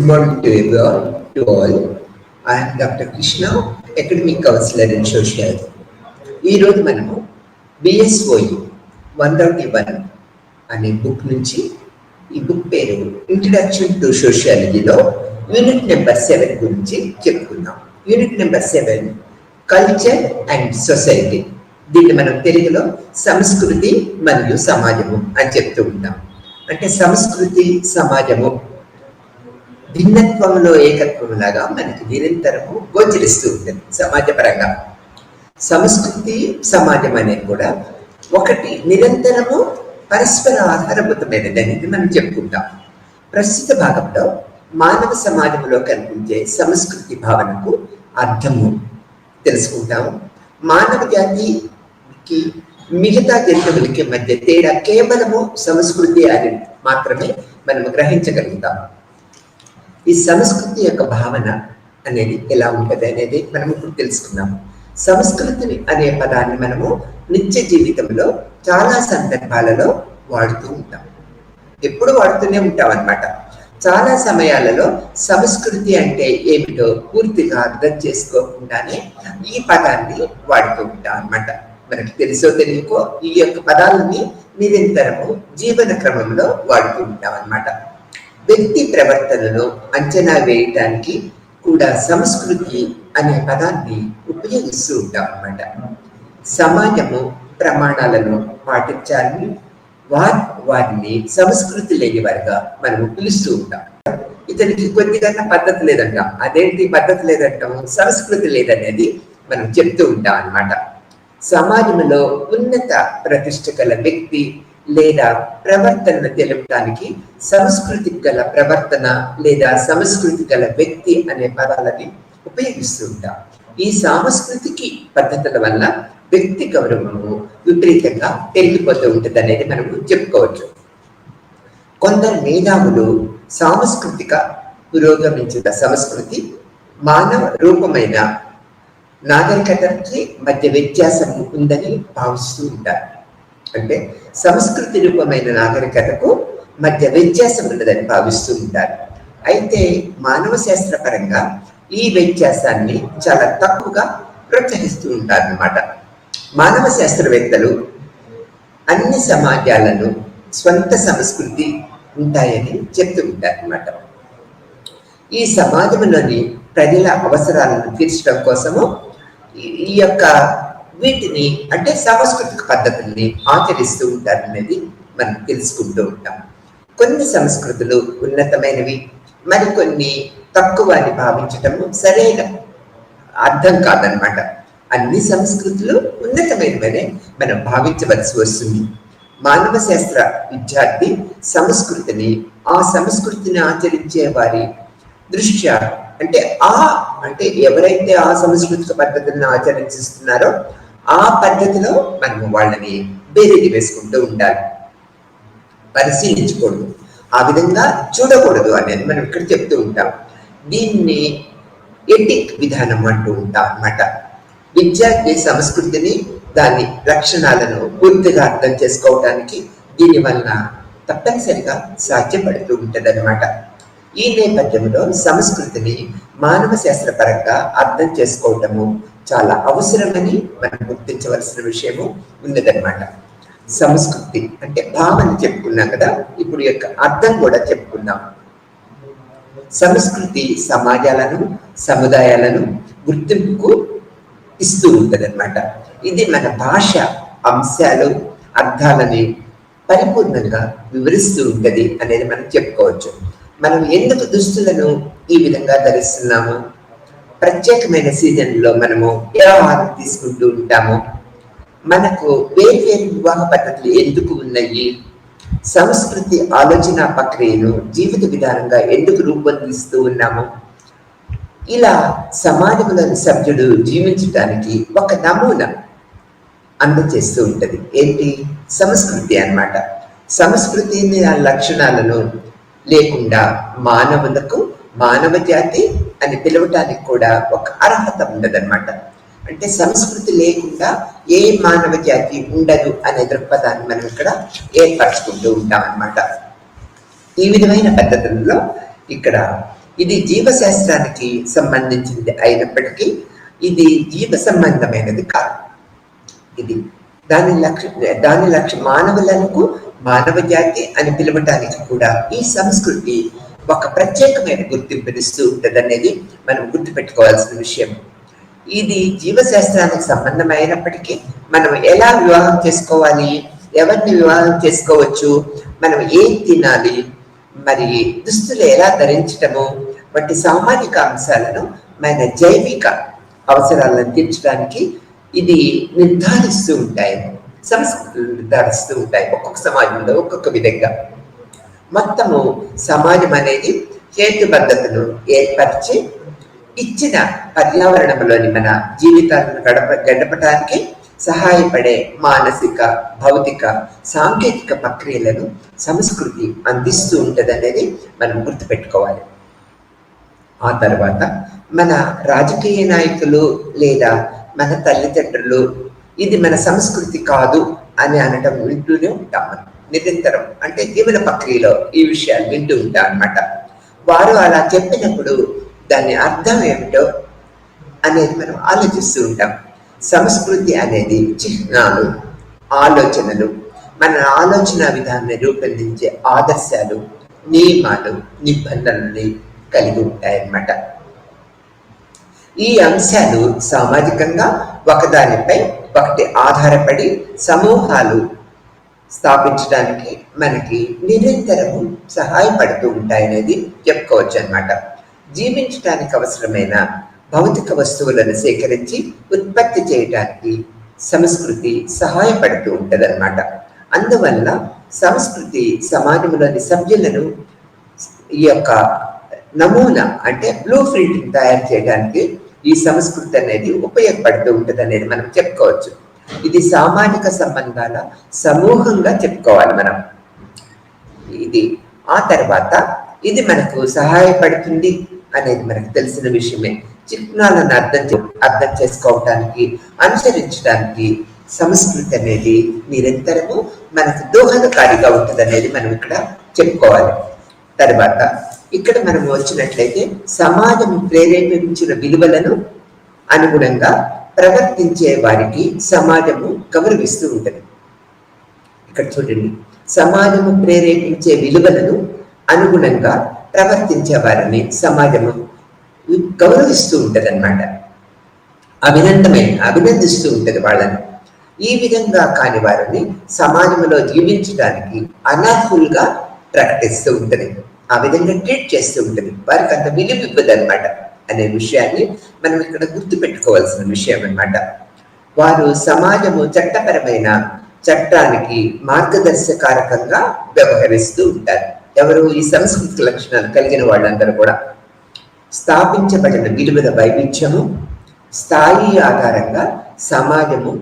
Good morning to everyone, to all. I am Dr. Krishna, Academic Counselor in Sociology. ఈరోజు మనము బిఎస్ఓఈ 131 అనే book నుంచి ఈ బుక్ పేరు ఇంట్రడక్షన్ టు సోషియాలజీలో యూనిట్ నెంబర్ 7 గురించి చెప్పుకుందాం. Unit number 7 culture and society. దీన్ని మనం తెలుగులో సంస్కృతి మరియు సమాజము అని చెప్తూ ఉంటాం. అంటే సంస్కృతి సమాజము భిన్నత్వంలో ఏకత్వం లాగా మనకి నిరంతరము గోచరిస్తూ ఉంటుంది సమాజపరంగా. సంస్కృతి సమాజం అనేది కూడా ఒకటి నిరంతరము పరస్పర ఆధారభూతమైనది అనేది మనం చెప్పుకుంటాం. ప్రస్తుత భాగంలో మానవ సమాజంలో కనిపించే సంస్కృతి భావనకు అర్థము తెలుసుకుంటాము. మానవ జాతికి మిగతా జంతువులకి మధ్య తేడా కేవలము సంస్కృతి అని మాత్రమే మనం గ్రహించగలుగుతాం. ఈ సంస్కృతి యొక్క భావన అనేది ఎలా ఉంటుంది అనేది మనం ఇప్పుడు తెలుసుకున్నాము. సంస్కృతి అనే పదాన్ని మనము నిత్య జీవితంలో చాలా సందర్భాలలో వాడుతూ ఉంటాం. ఎప్పుడు వాడుతూనే ఉంటాం అన్నమాట. చాలా సమయాలలో సంస్కృతి అంటే ఏమిటో పూర్తిగా అర్థం చేసుకోకుండానే ఈ పదాన్ని వాడుతూ ఉంటాం అన్నమాట. మనకి తెలుసో తెలియకో ఈ యొక్క పదాలని నిరంతరము జీవన క్రమంలో వాడుతూ ఉంటాం అన్నమాట. వ్యక్తి ప్రవర్తనను అంచనా వేయటానికి కూడా సంస్కృతి అనే పదాన్ని ఉపయోగిస్తూ ఉంటాం అన్నమాట. సమాజము ప్రమాణాలను పాటించాలని వారిని సంస్కృతి లేని వారిగా మనము పిలుస్తూ ఉంటాం. ఇతనికి కొద్దిగా పద్ధతి లేదంటాం. అదేంటి పద్ధతి లేదంటాం? సంస్కృతి లేదనేది మనం చెప్తూ ఉంటాం అన్నమాట. సమాజంలో ఉన్నత ప్రతిష్ట గల వ్యక్తి లేదా ప్రవర్తన తెలుపడానికి సంస్కృతి గల ప్రవర్తన లేదా సంస్కృతి గల వ్యక్తి అనే పదాలని ఉపయోగిస్తూ ఉంటాం. ఈ సాంస్కృతిక పద్ధతుల వల్ల వ్యక్తి గౌరవము విపరీతంగా పెరిగిపోతూ ఉంటుంది అనేది మనము చెప్పుకోవచ్చు. కొందరు మేధావులు సాంస్కృతిక పురోగమించిన సంస్కృతి మానవ రూపమైన నాగరికతకి మధ్య వ్యత్యాసం ఉందని భావిస్తూ ఉంటారు. అంటే సంస్కృతి రూపమైన నాగరికతకు మధ్య వ్యత్యాసం ఉన్నదని భావిస్తూ ఉంటారు. అయితే మానవ శాస్త్ర పరంగా ఈ వ్యత్యాసాన్ని చాలా తక్కువగా ప్రోత్సహిస్తూ ఉంటారు అన్నమాట. మానవ శాస్త్రవేత్తలు అన్ని సమాజాలను స్వంత సంస్కృతి ఉంటాయని చెప్తూ ఉంటారు అన్నమాట. ఈ సమాజంలోని ప్రజల అవసరాలను తీర్చడం కోసము ఈ యొక్క వీటిని అంటే సాంస్కృతిక పద్ధతుల్ని ఆచరిస్తూ ఉంటారు అనేది మనం తెలుసుకుంటూ ఉంటాం. కొన్ని సంస్కృతులు ఉన్నతమైనవి, మరికొన్ని తక్కువ అని భావించటము సరైన అర్థం కాదనమాట. అన్ని సంస్కృతులు ఉన్నతమైనవనే మనం భావించవలసి వస్తుంది. మానవ శాస్త్ర విద్యార్థి సంస్కృతిని ఆ సంస్కృతిని ఆచరించే వారి దృష్ట్యా అంటే ఎవరైతే ఆ సాంస్కృతిక పద్ధతులను ఆచరిస్తున్నారో ఆ పద్ధతిలో మనము వాళ్ళని బేరీకి వేసుకుంటూ ఉండాలి, పరిశీలించకూడదు, ఆ విధంగా చూడకూడదు అనేది మనం ఇక్కడ చెప్తూ ఉంటాం. దీన్ని ఎటిక్ విధానం అంటూ ఉంటాం అన్నమాట. విద్యార్థి సంస్కృతిని దాని లక్షణాలను పూర్తిగా అర్థం చేసుకోవడానికి దీని వలన తప్పనిసరిగా సాధ్యపడుతూ ఉంటుంది అన్నమాట. ఈ నేపథ్యంలో సంస్కృతిని మానవ శాస్త్ర పరంగా అర్థం చేసుకోవటము చాలా అవసరమని మనం గుర్తించవలసిన విషయము ఉన్నదన్నమాట. సంస్కృతి అంటే భావన చెప్పుకున్నాం కదా, ఇప్పుడు యొక్క అర్థం కూడా చెప్పుకుందాం. సంస్కృతి సమాజాలను సముదాయాలను గుర్తింపుకు ఇస్తూ ఉంటుంది అన్నమాట. ఇది మన భాష అంశాలు అర్థాలని పరిపూర్ణంగా వివరిస్తూ ఉంటుంది అనేది మనం చెప్పుకోవచ్చు. మనం ఎందుకు దుస్తులను ఈ విధంగా ధరిస్తున్నాము, ప్రత్యేకమైన సీజన్లో మనము ఎలా ఆహారం తీసుకుంటూ ఉంటాము, మనకు వేర్వేరు వివాహ పద్ధతులు ఎందుకు ఉన్నాయి, సంస్కృతి ఆలోచన ప్రక్రియను జీవిత విధానంగా ఎందుకు రూపొందిస్తూ ఉన్నాము, ఇలా సమాజంలోని సభ్యుడు జీవించడానికి ఒక నమూనా అందజేస్తూ ఉంటుంది. ఏంటి? సంస్కృతి అన్నమాట. సంస్కృతిని ఆ లక్షణాలను లేకుండా మానవులకు మానవ జాతి అని పిలవటానికి కూడా ఒక అర్హత ఉండదన్నమాట. అంటే సంస్కృతి లేకుండా ఏ మానవ జాతి ఉండదు అనే దృక్పథాన్ని మనం ఇక్కడ ఏర్పరచుకుంటూ ఉంటాం అన్నమాట. ఈ విధమైన పద్ధతుల్లో ఇక్కడ ఇది జీవశాస్త్రానికి సంబంధించింది అయినప్పటికీ ఇది జీవ సంబంధమైనది కాదు. ఇది దాని లక్ష్యం మానవులకు మానవ జాతి అని పిలవటానికి కూడా ఈ సంస్కృతి ఒక ప్రత్యేకమైన గుర్తింపునిస్తూ ఉంటుందనేది మనం గుర్తుపెట్టుకోవాల్సిన విషయం. ఇది జీవశాస్త్రానికి సంబంధం అయినప్పటికీ మనం ఎలా వివాహం చేసుకోవాలి, ఎవరిని వివాహం చేసుకోవచ్చు, మనం ఏం తినాలి, మరి దుస్తులు ఎలా ధరించటము వంటి సామాజిక అంశాలను మన జైవిక అవసరాలను తీర్చడానికి ఇది నిర్ధారిస్తూ ఉంటాయి. సంస్కృతులు నిర్ధారిస్తూ ఉంటాయి. ఒక్కొక్క సమాజంలో ఒక్కొక్క విధంగా మొత్తము సమాజం అనేది హేతుబద్ధతను ఏర్పరిచి ఇచ్చిన పర్యావరణంలోని మన జీవితాలను గడపడానికి సహాయపడే మానసిక, భౌతిక, సాంకేతిక ప్రక్రియలను సంస్కృతి అందిస్తూ ఉంటుంది అనేది మనం గుర్తుపెట్టుకోవాలి. ఆ తర్వాత మన రాజకీయ నాయకులు లేదా మన తల్లిదండ్రులు ఇది మన సంస్కృతి కాదు అని అనటం వింటూనే ఉంటాం మనం నిరంతరం. అంటే జీవన ప్రక్రియలో ఈ విషయాలు వింటూ ఉంటాం అన్నమాట. వారు అలా చెప్పినప్పుడు దాని అర్థం ఏమిటో అనేది మనం ఆలోచిస్తూ ఉంటాం. సంస్కృతి అనేది చిహ్నాలు, ఆలోచనలు, మన ఆలోచన విధానాన్ని రూపొందించే ఆదర్శాలు, నియమాలు, నిబంధనల్ని కలిగి ఉంటాయన్నమాట. ఈ అంశాలు సామాజికంగా ఒకదానిపై ఒకటి ఆధారపడి సమూహాలు స్థాపించడానికి మనకి నిరంతరము సహాయపడుతూ ఉంటాయనేది చెప్పుకోవచ్చు అన్నమాట. జీవించడానికి అవసరమైన భౌతిక వస్తువులను సేకరించి ఉత్పత్తి చేయడానికి సంస్కృతి సహాయపడుతూ ఉంటుంది అన్నమాట. అందువల్ల సంస్కృతి సమాజంలోని సభ్యులను ఈ యొక్క నమూనా అంటే బ్లూ ప్రింట్ తయారు చేయడానికి ఈ సంస్కృతి అనేది ఉపయోగపడుతూ ఉంటుంది అనేది మనం చెప్పుకోవచ్చు. ఇది సామాజిక సంబంధాల సమూహంగా చెప్పుకోవాలి మనం ఇది. ఆ తర్వాత ఇది మనకు సహాయపడుతుంది అనేది మనకు తెలిసిన విషయమే. చిహ్నాలను అర్థం చేసుకోవటానికి, అనుసరించడానికి సంస్కృతి అనేది నిరంతరము మనకు దోహదకారిగా ఉంటుంది అనేది మనం ఇక్కడ చెప్పుకోవాలి. తర్వాత ఇక్కడ మనం వచ్చినట్లయితే సమాజం ప్రేరేపించిన విలువలను అనుగుణంగా ప్రవర్తించే వారికి సమాజము గౌరవిస్తూ ఉంటుంది. ఇక్కడ చూడండి, సమాజము ప్రేరేపించే విలువలను అనుగుణంగా ప్రవర్తించే వారిని సమాజము గౌరవిస్తూ ఉంటుంది అన్నమాట. అభినందిస్తూ ఉంటుంది వాళ్ళని. ఈ విధంగా కాని వారిని సమాజంలో జీవించడానికి అనర్హులుగా ప్రకటిస్తూ ఉంటుంది. ఆ విధంగా ట్రీట్ చేస్తూ ఉంటుంది. వారికి అంత విలువ ఇవ్వదు అనమాట అనే విషయాన్ని మనం ఇక్కడ గుర్తుపెట్టుకోవాల్సిన విషయం అన్నమాట. వారు సమాజము చట్టపరమైన చట్టానికి మార్గదర్శకారకంగా వ్యవహరిస్తూ ఉంటారు. ఎవరు? ఈ సంస్కృతి లక్షణాలు కలిగిన వాళ్ళందరూ కూడా. స్థాపించబడిన విలువల వైవిధ్యము స్థాయి ఆధారంగా సమాజము,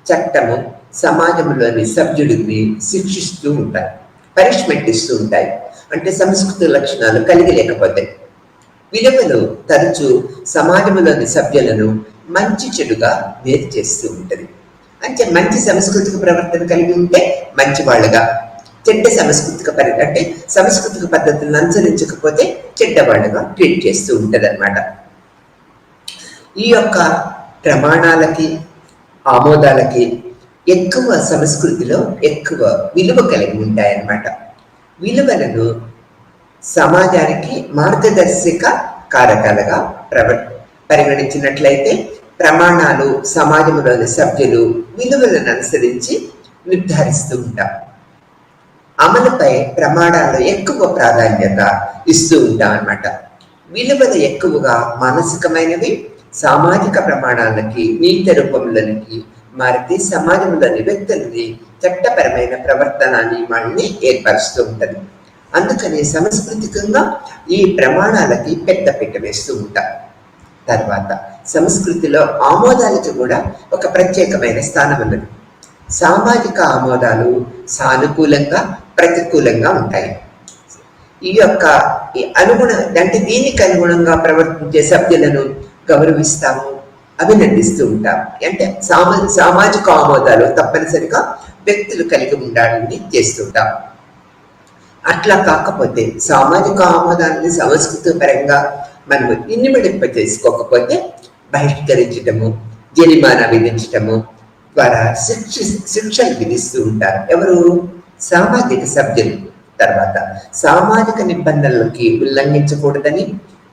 చట్టము సమాజంలోని సభ్యుడిని శిక్షిస్తూ ఉంటాయి, పనిష్మెంట్ ఇస్తూ ఉంటాయి. అంటే సంస్కృతి లక్షణాలు కలిగి లేకపోతే విలువలు తరచూ సమాజంలోని సభ్యులను మంచి చెడుగా వేరు చేస్తూ ఉంటుంది. అంటే మంచి సాంస్కృతిక ప్రవర్తన కలిగి ఉంటే మంచి వాళ్ళుగా, చెడ్డ సాంస్కృతిక పద్ధతులను అనుసరించకపోతే చెడ్డవాళ్ళుగా ట్రీట్ చేస్తూ ఉంటుంది అన్నమాట. ఈ యొక్క ప్రమాణాలకి, ఆమోదాలకి ఎక్కువ సంస్కృతిలో ఎక్కువ విలువ కలిగి ఉంటాయన్నమాట. విలువలను సమాజానికి మార్గదర్శక కారకాలుగా పరిగణించినట్లయితే ప్రమాణాలు సమాజంలోని సభ్యులు విలువలను అనుసరించి నిర్ధారిస్తూ ఉంటారు. అమలుపై ప్రమాణాలు ఎక్కువ ప్రాధాన్యత ఇస్తూ ఉంటాం అన్నమాట. విలువలు ఎక్కువగా మానసికమైనవి సామాజిక ప్రమాణాలకి, నీతి రూపంలోనికి మారితే సమాజంలోని వ్యక్తులని చట్టపరమైన ప్రవర్తన నియమాన్ని ఏర్పరుస్తూ ఉంటుంది. అందుకని సాంస్కృతికంగా ఈ ప్రమాణాలకి పెద్దపీట వేస్తూ ఉంటారు. తర్వాత సంస్కృతిలో ఆమోదాలకి కూడా ఒక ప్రత్యేకమైన స్థానం ఉన్నది. సామాజిక ఆమోదాలు సానుకూలంగా, ప్రతికూలంగా ఉంటాయి. అంటే దీనికి అనుగుణంగా ప్రవర్తించే సభ్యులను గౌరవిస్తాము, అభినందిస్తూ ఉంటాం. అంటే సామాజిక ఆమోదాలు తప్పనిసరిగా వ్యక్తులు కలిగి ఉండాలని చేస్తుంటాం. అట్లా కాకపోతే సామాజిక ఆమోదాన్ని సంస్కృతి పరంగా మనం ఇన్నిమిడింప చేసుకోకపోతే బహిష్కరించటము, జరిమానా విధించటము ద్వారా శిక్షలు విధిస్తూ ఉంటారు. ఎవరు? సామాజిక సభ్యులు. తర్వాత సామాజిక నిబంధనలకి ఉల్లంఘించకూడదని,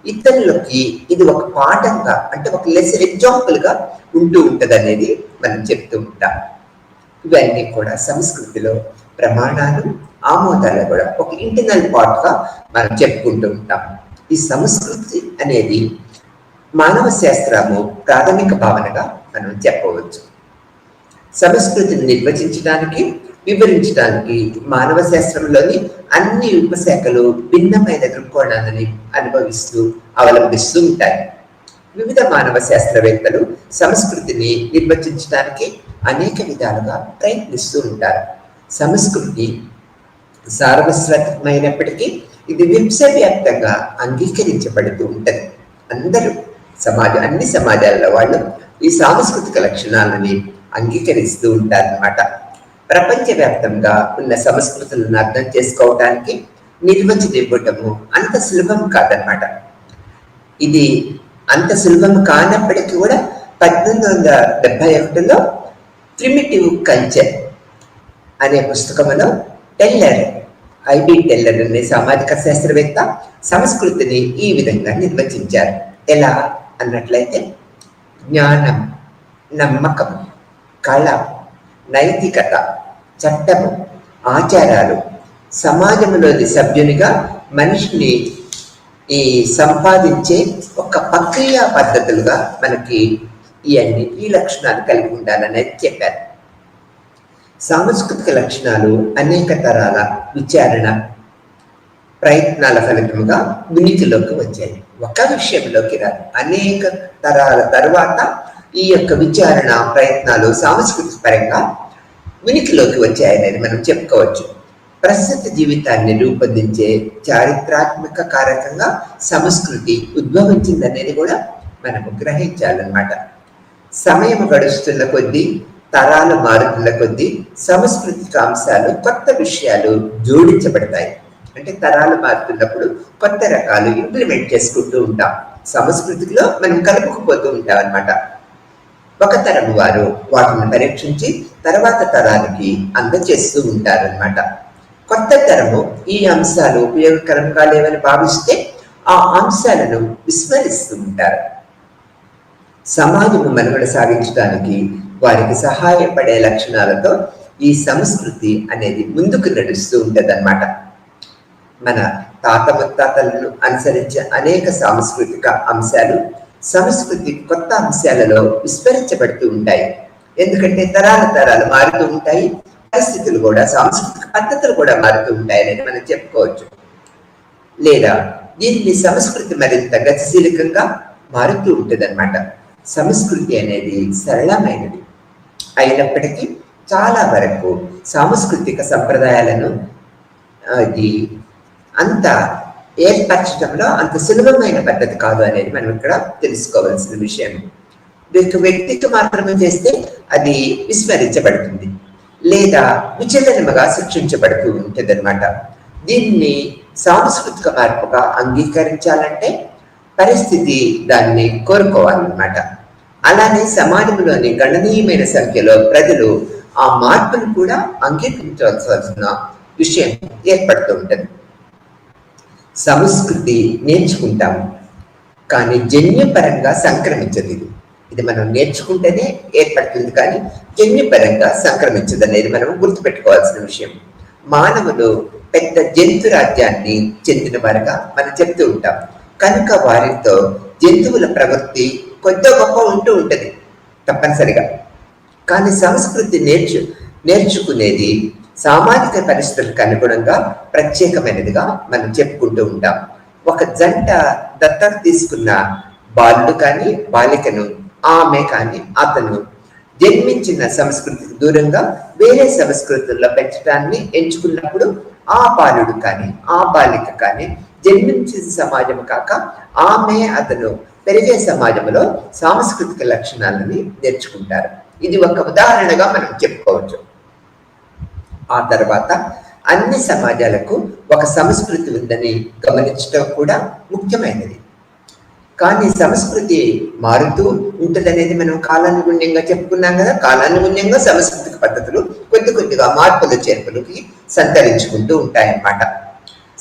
ఇతరులకి ఇది ఒక పాఠంగా, అంటే ఒక లెసన్ ఎగ్జాంపుల్గా ఉంటూ ఉంటుంది అనేది మనం చెప్తూ ఉంటాం. ఇవన్నీ కూడా సంస్కృతిలో ప్రమాణాలు, ఆమోదాలు కూడా ఒక ఇంటర్నల్ పార్ట్గా మనం చెప్పుకుంటూ ఉంటాం. ఈ సంస్కృతి అనేది మానవ శాస్త్రము ప్రాథమిక భావనగా మనం చెప్పవచ్చు. సంస్కృతిని నిర్వచించడానికి, వివరించడానికి మానవ శాస్త్రంలోని అన్ని ఉపశాఖలు భిన్నమైన దృక్కోణాలని అవలంబిస్తూ ఉంటాయి. వివిధ మానవ శాస్త్రవేత్తలు సంస్కృతిని నిర్వచించడానికి అనేక విధాలుగా ప్రయత్నిస్తూ ఉంటారు. సంస్కృతి సార్వత్రికమైనప్పటికీ ఇది విశ్వవ్యాప్తంగా అంగీకరించబడుతూ ఉంటుంది. అందరూ అన్ని సమాజాల వాళ్ళు ఈ సాంస్కృతిక లక్షణాలని అంగీకరిస్తూ ఉంటారన్నమాట. ప్రపంచవ్యాప్తంగా ఉన్న సంస్కృతులను అర్థం చేసుకోవడానికి నిర్వచనం ఇవ్వటము అంత సులభం కాదనమాట. ఇది అంత సులభం కానప్పటికీ కూడా 1871లో ప్రిమిటివ్ కల్చర్ అనే పుస్తకంలో ఐబి టెల్లర్ అనే సామాజిక శాస్త్రవేత్త సంస్కృతిని ఈ విధంగా నిర్వచించారు. ఎలా అన్నట్లయితే జ్ఞానం, నమ్మకం, కళ, నైతికత, చట్టము, ఆచారాలు, సమాజంలోని సభ్యునిగా మనిషిని సంపాదించే ఒక ప్రక్రియా పద్ధతులుగా మనకి ఈ లక్షణాలు కలిగి ఉండాలనేది చెప్పారు. సాంస్కృతిక లక్షణాలు అనేక తరాల విచారణ ప్రయత్నాల ఫలితంగా ఉనికిలోకి వచ్చాయి. ఒక విషయంలోకి రాదు, అనేక తరాల తర్వాత ఈ యొక్క విచారణ ప్రయత్నాలు సాంస్కృతిక పరంగా ఉనికిలోకి వచ్చాయనేది మనం చెప్పుకోవచ్చు. ప్రస్తుత జీవితాన్ని రూపొందించే చారిత్రాత్మక కారకంగా సంస్కృతి ఉద్భవించిందనేది కూడా మనము గ్రహించాలన్నమాట. సమయం గడుస్తున్న కొద్దీ, తరాలు మారుతున్న కొద్దీ సాంస్కృతిక అంశాలు, కొత్త విషయాలు జోడించబడతాయి. అంటే తరాలు మారుతున్నప్పుడు కొత్త రకాలు ఇంప్లిమెంట్ చేసుకుంటూ ఉంటాం. సంస్కృతిలో మనం కలుపుకుపోతూ ఉంటాం అన్నమాట. ఒక తరం వారు వాటిని పరీక్షించి తర్వాత తరానికి అందజేస్తూ ఉంటారన్నమాట. కొత్త తరము ఈ అంశాలు ఉపయోగకరంగా లేవని భావిస్తే ఆ అంశాలను విస్మరిస్తూ ఉంటారు. సమాజము మనుగడ సాగించడానికి వారికి సహాయపడే లక్షణాలతో ఈ సంస్కృతి అనేది ముందుకు నడుస్తూ ఉంటుంది అన్నమాట. మన తాత ముత్తాతలను అనుసరించే అనేక సాంస్కృతిక అంశాలు సంస్కృతి కొత్త అంశాలలో విస్మరించబడుతూ ఉంటాయి. ఎందుకంటే తరాలు మారుతూ ఉంటాయి, పరిస్థితులు కూడా, సాంస్కృతిక పద్ధతులు కూడా మారుతూ ఉంటాయని మనం చెప్పుకోవచ్చు. లేదా దీన్ని సంస్కృతి మరింత గతిశీలకంగా మారుతూ ఉంటుంది అన్నమాట. సంస్కృతి అనేది సరళమైనది అయినప్పటికీ చాలా వరకు సాంస్కృతిక సంప్రదాయాలను అది అంత ఏర్పరచడంలో అంత సులభమైన పద్ధతి కాదు అనేది మనం ఇక్కడ తెలుసుకోవాల్సిన విషయం. వ్యక్తికి మాత్రమే చేస్తే అది విస్మరించబడుతుంది లేదా విచలనముగా శిక్షించబడుతూ ఉంటుంది అనమాట. దీన్ని సాంస్కృతిక మార్పుగా అంగీకరించాలంటే పరిస్థితి దాన్ని కోరుకోవాలన్నమాట. అలానే సమాజంలోని గణనీయమైన సంఖ్యలో ప్రజలు ఆ మార్పును కూడా అంగీకరించవలసిన విషయం ఏర్పడుతూ ఉంటుంది. సంస్కృతి నేర్చుకుంటాము కానీ జన్యుపరంగా సంక్రమించదు. ఇది మనం నేర్చుకుంటేనే ఏర్పడుతుంది కానీ జన్యుపరంగా సంక్రమించదు అనేది మనం గుర్తుపెట్టుకోవాల్సిన విషయం. మానవులు పెద్ద జంతు రాజ్యాన్ని చెందిన వారుగా మనం చెప్తూ ఉంటాం కనుక వారితో జంతువుల ప్రవృత్తి కొద్ది గొప్ప ఉంటూ ఉంటుంది తప్పనిసరిగా. కానీ సంస్కృతి నేర్చుకునేది సామాజిక పరిస్థితులకు అనుగుణంగా ప్రత్యేకమైనదిగా మనం చెప్పుకుంటూ ఉంటాం. ఒక జంట దత్తత తీసుకున్న బాలుడు కానీ బాలికను, ఆమె కానీ అతను జన్మించిన సంస్కృతికి దూరంగా వేరే సంస్కృతుల్లో పెంచడాన్ని ఎంచుకున్నప్పుడు ఆ బాలుడు కానీ ఆ బాలిక కానీ జన్మించిన సమాజం కాక ఆమె అతను పెరిగే సమాజంలో సాంస్కృతిక లక్షణాలని నేర్చుకుంటారు. ఇది ఒక ఉదాహరణగా మనం చెప్పుకోవచ్చు. ఆ తర్వాత అన్ని సమాజాలకు ఒక సంస్కృతి ఉందని గమనించడం కూడా ముఖ్యమైనది. కానీ సంస్కృతి మారుతూ ఉంటుందనేది మనం కాలానుగుణ్యంగా చెప్పుకున్నాం కదా. కాలానుగుణ్యంగా సాంస్కృతిక పద్ధతులు కొద్ది కొద్దిగా మార్పులు చేర్పులకి సంతరించుకుంటూ ఉంటాయన్నమాట.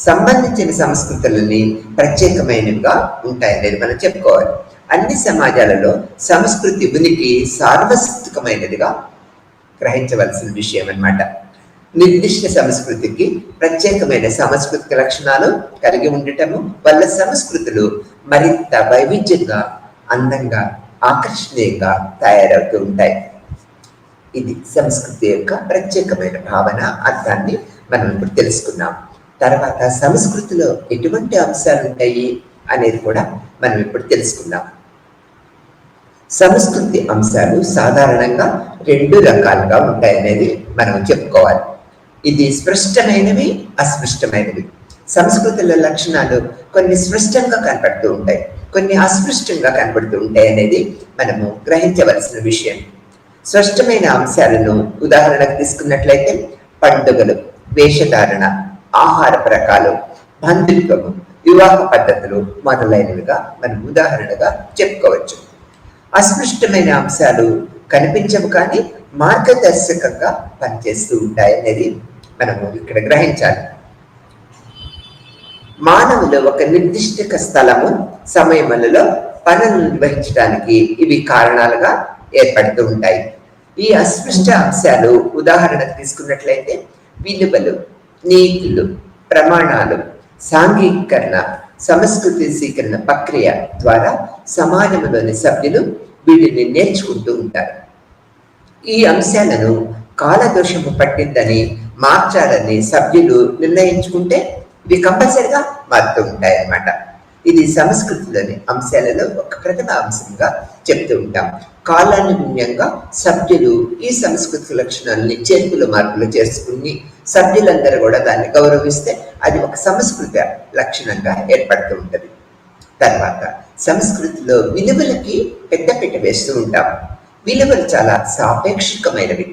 సంబంధించిన సంస్కృతులని ప్రత్యేకమైనవిగా ఉంటాయనేది మనం చెప్పుకోవాలి. అన్ని సమాజాలలో సంస్కృతి ఉనికి సార్వత్రికమైనదిగా గ్రహించవలసిన విషయం అన్నమాట. నిర్దిష్ట సంస్కృతికి ప్రత్యేకమైన సాంస్కృతిక లక్షణాలు కలిగి ఉండటము వల్ల సంస్కృతులు మరింత వైవిధ్యంగా, అందంగా, ఆకర్షణీయంగా తయారవుతూ ఉంటాయి. ఇది సంస్కృతి యొక్క ప్రత్యేకమైన భావన, అర్థాన్ని మనం ఇప్పుడు తెలుసుకున్నాం. తర్వాత సంస్కృతిలో ఎటువంటి అంశాలు ఉంటాయి అనేది కూడా మనం ఇప్పుడు తెలుసుకుందాం. సంస్కృతి అంశాలు సాధారణంగా 2 రకాలుగా ఉంటాయనేది మనం చెప్పుకోవాలి. ఇది స్పష్టమైనవి, అస్పష్టమైనవి. సంస్కృతుల లక్షణాలు కొన్ని స్పష్టంగా కనపడుతూ ఉంటాయి, కొన్ని అస్పష్టంగా కనపడుతూ ఉంటాయి అనేది మనము గ్రహించవలసిన విషయం. స్పష్టమైన అంశాలను ఉదాహరణకు తీసుకున్నట్లయితే పండుగలు, వేషధారణ, ఆహార రకాలు, బంధుత్వము, వివాహ పద్ధతులు మొదలైనవిగా మనం ఉదాహరణగా చెప్పుకోవచ్చు. అస్పష్టమైన అంశాలు కనిపించవు కానీ మార్గదర్శకంగా పనిచేస్తూ ఉంటాయి అనేది మనము ఇక్కడ గ్రహించాలి. మానవులు ఒక నిర్దిష్ట స్థలము, సమయములలో పనులు నిర్వహించడానికి ఇవి కారణాలుగా ఏర్పడుతూ ఉంటాయి. ఈ అస్పష్ట అంశాలు ఉదాహరణకు తీసుకున్నట్లయితే విలువలు, నీతులు, ప్రమాణాలు, సాంఘికీకరణ, సంస్కృతీకరణ ప్రక్రియ ద్వారా సమాజంలోని సభ్యులు వీటిని నేర్చుకుంటూ ఉంటారు. ఈ అంశాలను కాలదోషము పట్టిందని మార్చాలని సభ్యులు నిర్ణయించుకుంటే ఇవి కంపల్సరిగా మారుతూ ఉంటాయి అన్నమాట. ఇది సంస్కృతిలోని అంశాలలో ఒక ప్రథమ అంశంగా చెప్తూ ఉంటాం. కాలానుగుణ్యంగా సభ్యులు ఈ సంస్కృతి లక్షణాలని చేర్పులు మార్పులు చేసుకుని సభ్యులందరూ కూడా దాన్ని గౌరవిస్తే అది ఒక సంస్కృతి లక్షణంగా ఏర్పడుతూ ఉంటుంది. తర్వాత సంస్కృతిలో విలువలకి పెద్దపీట వేస్తూ ఉంటాం. విలువలు చాలా సాపేక్షికమైనవి,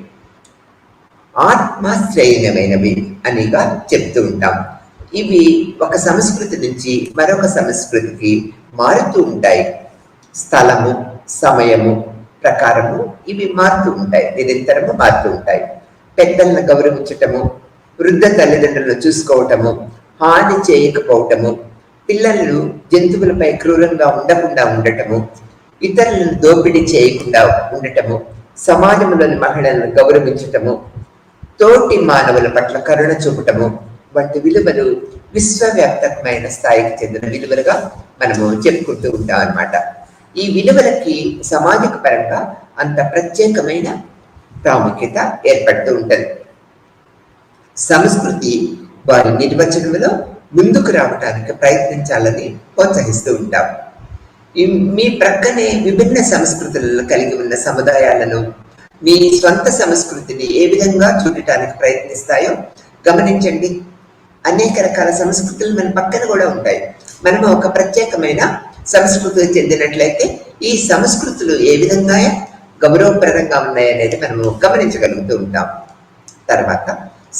ఆత్మశ్రేయమైనవి అనిగా చెప్తూ ఉంటాం. ఇవి ఒక సంస్కృతి నుంచి మరొక సంస్కృతికి మారుతూ ఉంటాయి. స్థలము, సమయము ప్రకారము ఇవి మారుతూ ఉంటాయి, నిరంతరము మారుతూ ఉంటాయి. పెద్దలను గౌరవించటము, వృద్ధ తల్లిదండ్రులను చూసుకోవటము, హాని చేయకపోవటము, పిల్లలను జంతువులపై క్రూరంగా ఉండకుండా ఉండటము, ఇతరులను దోపిడీ చేయకుండా ఉండటము, సమాజంలోని మహిళలను గౌరవించటము, తోటి మానవుల పట్ల కరుణ చూపటము వంటి విలువలు విశ్వవ్యాప్తమైన స్థాయికి చెందిన విలువలుగా మనము చెప్పుకుంటూ ఉంటాం అన్నమాట. ఈ విలువలకి సామాజిక పరంగా అంత ప్రత్యేకమైన ప్రాముఖ్యత ఏర్పడుతూ ఉంటుంది. సంస్కృతి వారి నిర్వచనంలో ముందుకు రావడానికి ప్రయత్నించాలని ప్రోత్సహిస్తూ ఉంటాం. మీ ప్రక్కనే విభిన్న సంస్కృతులను కలిగి ఉన్న సముదాయాలను మీ స్వంత సంస్కృతిని ఏ విధంగా చూడటానికి ప్రయత్నిస్తాయో గమనించండి. అనేక రకాల సంస్కృతులు మన పక్కన కూడా ఉంటాయి. మనము ఒక ప్రత్యేకమైన సంస్కృతికి చెందినట్లయితే ఈ సంస్కృతులు ఏ విధంగా గౌరవప్రదంగా ఉన్నాయనేది మనము గమనించగలుగుతూ ఉంటాం. తర్వాత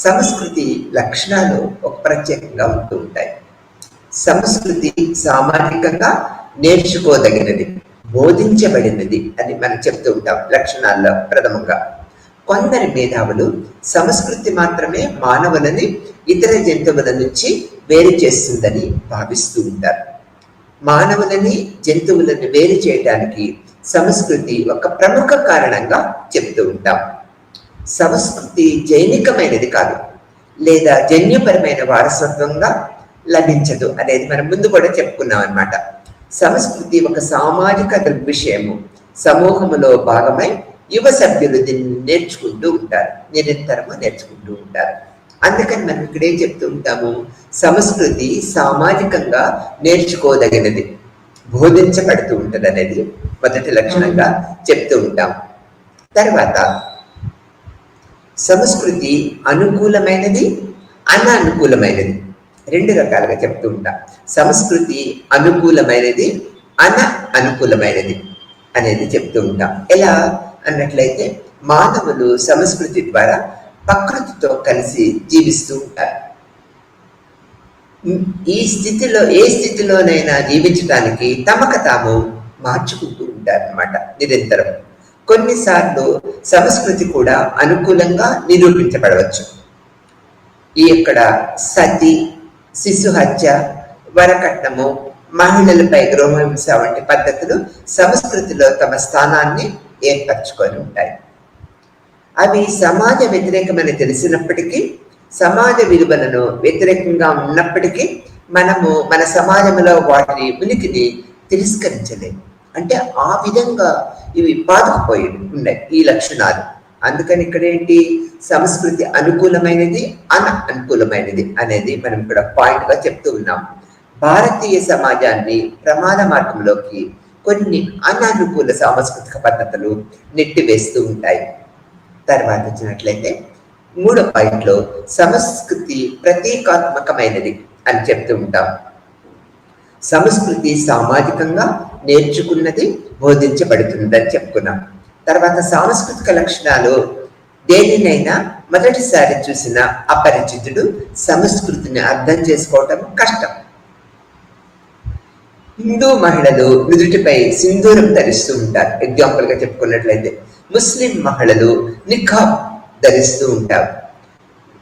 సంస్కృతి లక్షణాలు ఒక ప్రత్యేకంగా ఉంటూ ఉంటాయి. సంస్కృతి సామాజికంగా నేర్చుకోదగినది, బోధించబడినది అని మనం చెప్తూ ఉంటాం లక్షణాల్లో ప్రథమంగా. కొందరి మేధావులు సంస్కృతి మాత్రమే మానవులని ఇతర జంతువుల నుంచి వేరు చేస్తుందని భావిస్తూ ఉంటారు. మానవులని జంతువులను వేరు చేయడానికి సంస్కృతి ఒక ప్రముఖ కారణంగా చెప్తూ ఉంటాం. సంస్కృతి జైనికమైనది కాదు, లేదా జన్యుపరమైన వారసత్వంగా లభించదు అనేది మనం ముందు కూడా చెప్పుకున్నాం అన్నమాట. సంస్కృతి ఒక సామాజిక దృగ్విషయము, సమూహములో భాగమై యువ సభ్యులు దీన్ని నేర్చుకుంటూ ఉంటారు, నిరంతరము నేర్చుకుంటూ ఉంటారు. అందుకని మనం ఇక్కడ ఏం చెప్తూ ఉంటాము, సంస్కృతి సామాజికంగా నేర్చుకోదగినది, బోధించబడుతూ ఉంటుంది అనేది మొదటి లక్షణంగా చెప్తూ ఉంటాం. తర్వాత సంస్కృతి అనుకూలమైనది, అనానుకూలమైనది, 2 రకాలుగా చెప్తూ ఉంటాం. సంస్కృతి అనుకూలమైనది, అనుకూలమైనది అనేది చెప్తూ ఉంటాం. ఎలా అన్నట్లయితే మానవులు సంస్కృతి ద్వారా ప్రకృతితో కలిసి జీవిస్తూ ఉంటారు. ఈ స్థితిలో ఏ స్థితిలోనైనా జీవించడానికి తమకు తాము మార్చుకుంటూ ఉంటారన్నమాట నిరంతరం. కొన్నిసార్లు సంస్కృతి కూడా అనుకూలంగా నిరూపించబడవచ్చు. ఈ ఇక్కడ సతి, శిశు హత్య, వరకట్నము, మహిళలపై గృహహింస వంటి పద్ధతులు సంస్కృతిలో తమ స్థానాన్ని ఏర్పరచుకొని ఉంటాయి. అవి సమాజ వ్యతిరేకమని తెలిసినప్పటికీ, సమాజ విలువలను వ్యతిరేకంగా ఉన్నప్పటికీ మనము మన సమాజంలో వాటి ఉనికిని తిరస్కరించలేము. అంటే ఆ విధంగా ఇవి పాతుకుపోయి ఉన్నాయి ఈ లక్షణాలు. అందుకని ఇక్కడ ఏంటి, సంస్కృతి అనుకూలమైనది, అనుకూలమైనది అనేది మనం ఇక్కడ పాయింట్ గా చెప్తూ ఉన్నాం. భారతీయ సమాజాన్ని ప్రమాద మార్గంలోకి కొన్ని అననుకూల సాంస్కృతిక పద్ధతులు నెట్టివేస్తూ ఉంటాయి. తర్వాత వచ్చినట్లయితే 3వ పాయింట్లో సంస్కృతి ప్రతీకాత్మకమైనది అని చెప్తూ ఉంటాం. సంస్కృతి సామాజికంగా నేర్చుకున్నది, బోధించబడుతుందని చెప్పుకున్నాం. తర్వాత సాంస్కృతిక లక్షణాలు దేనినైనా మొదటిసారి చూసిన అపరిచితుడు సంస్కృతిని అర్థం చేసుకోవటం కష్టం. హిందూ మహిళలు నుదుటిపై సింధూరం ధరిస్తూ ఉంటారు. ఎగ్జాంపుల్ గా చెప్పుకున్నట్లయితే ముస్లిం మహిళలు నిఖాబ్ ధరిస్తూ ఉంటారు.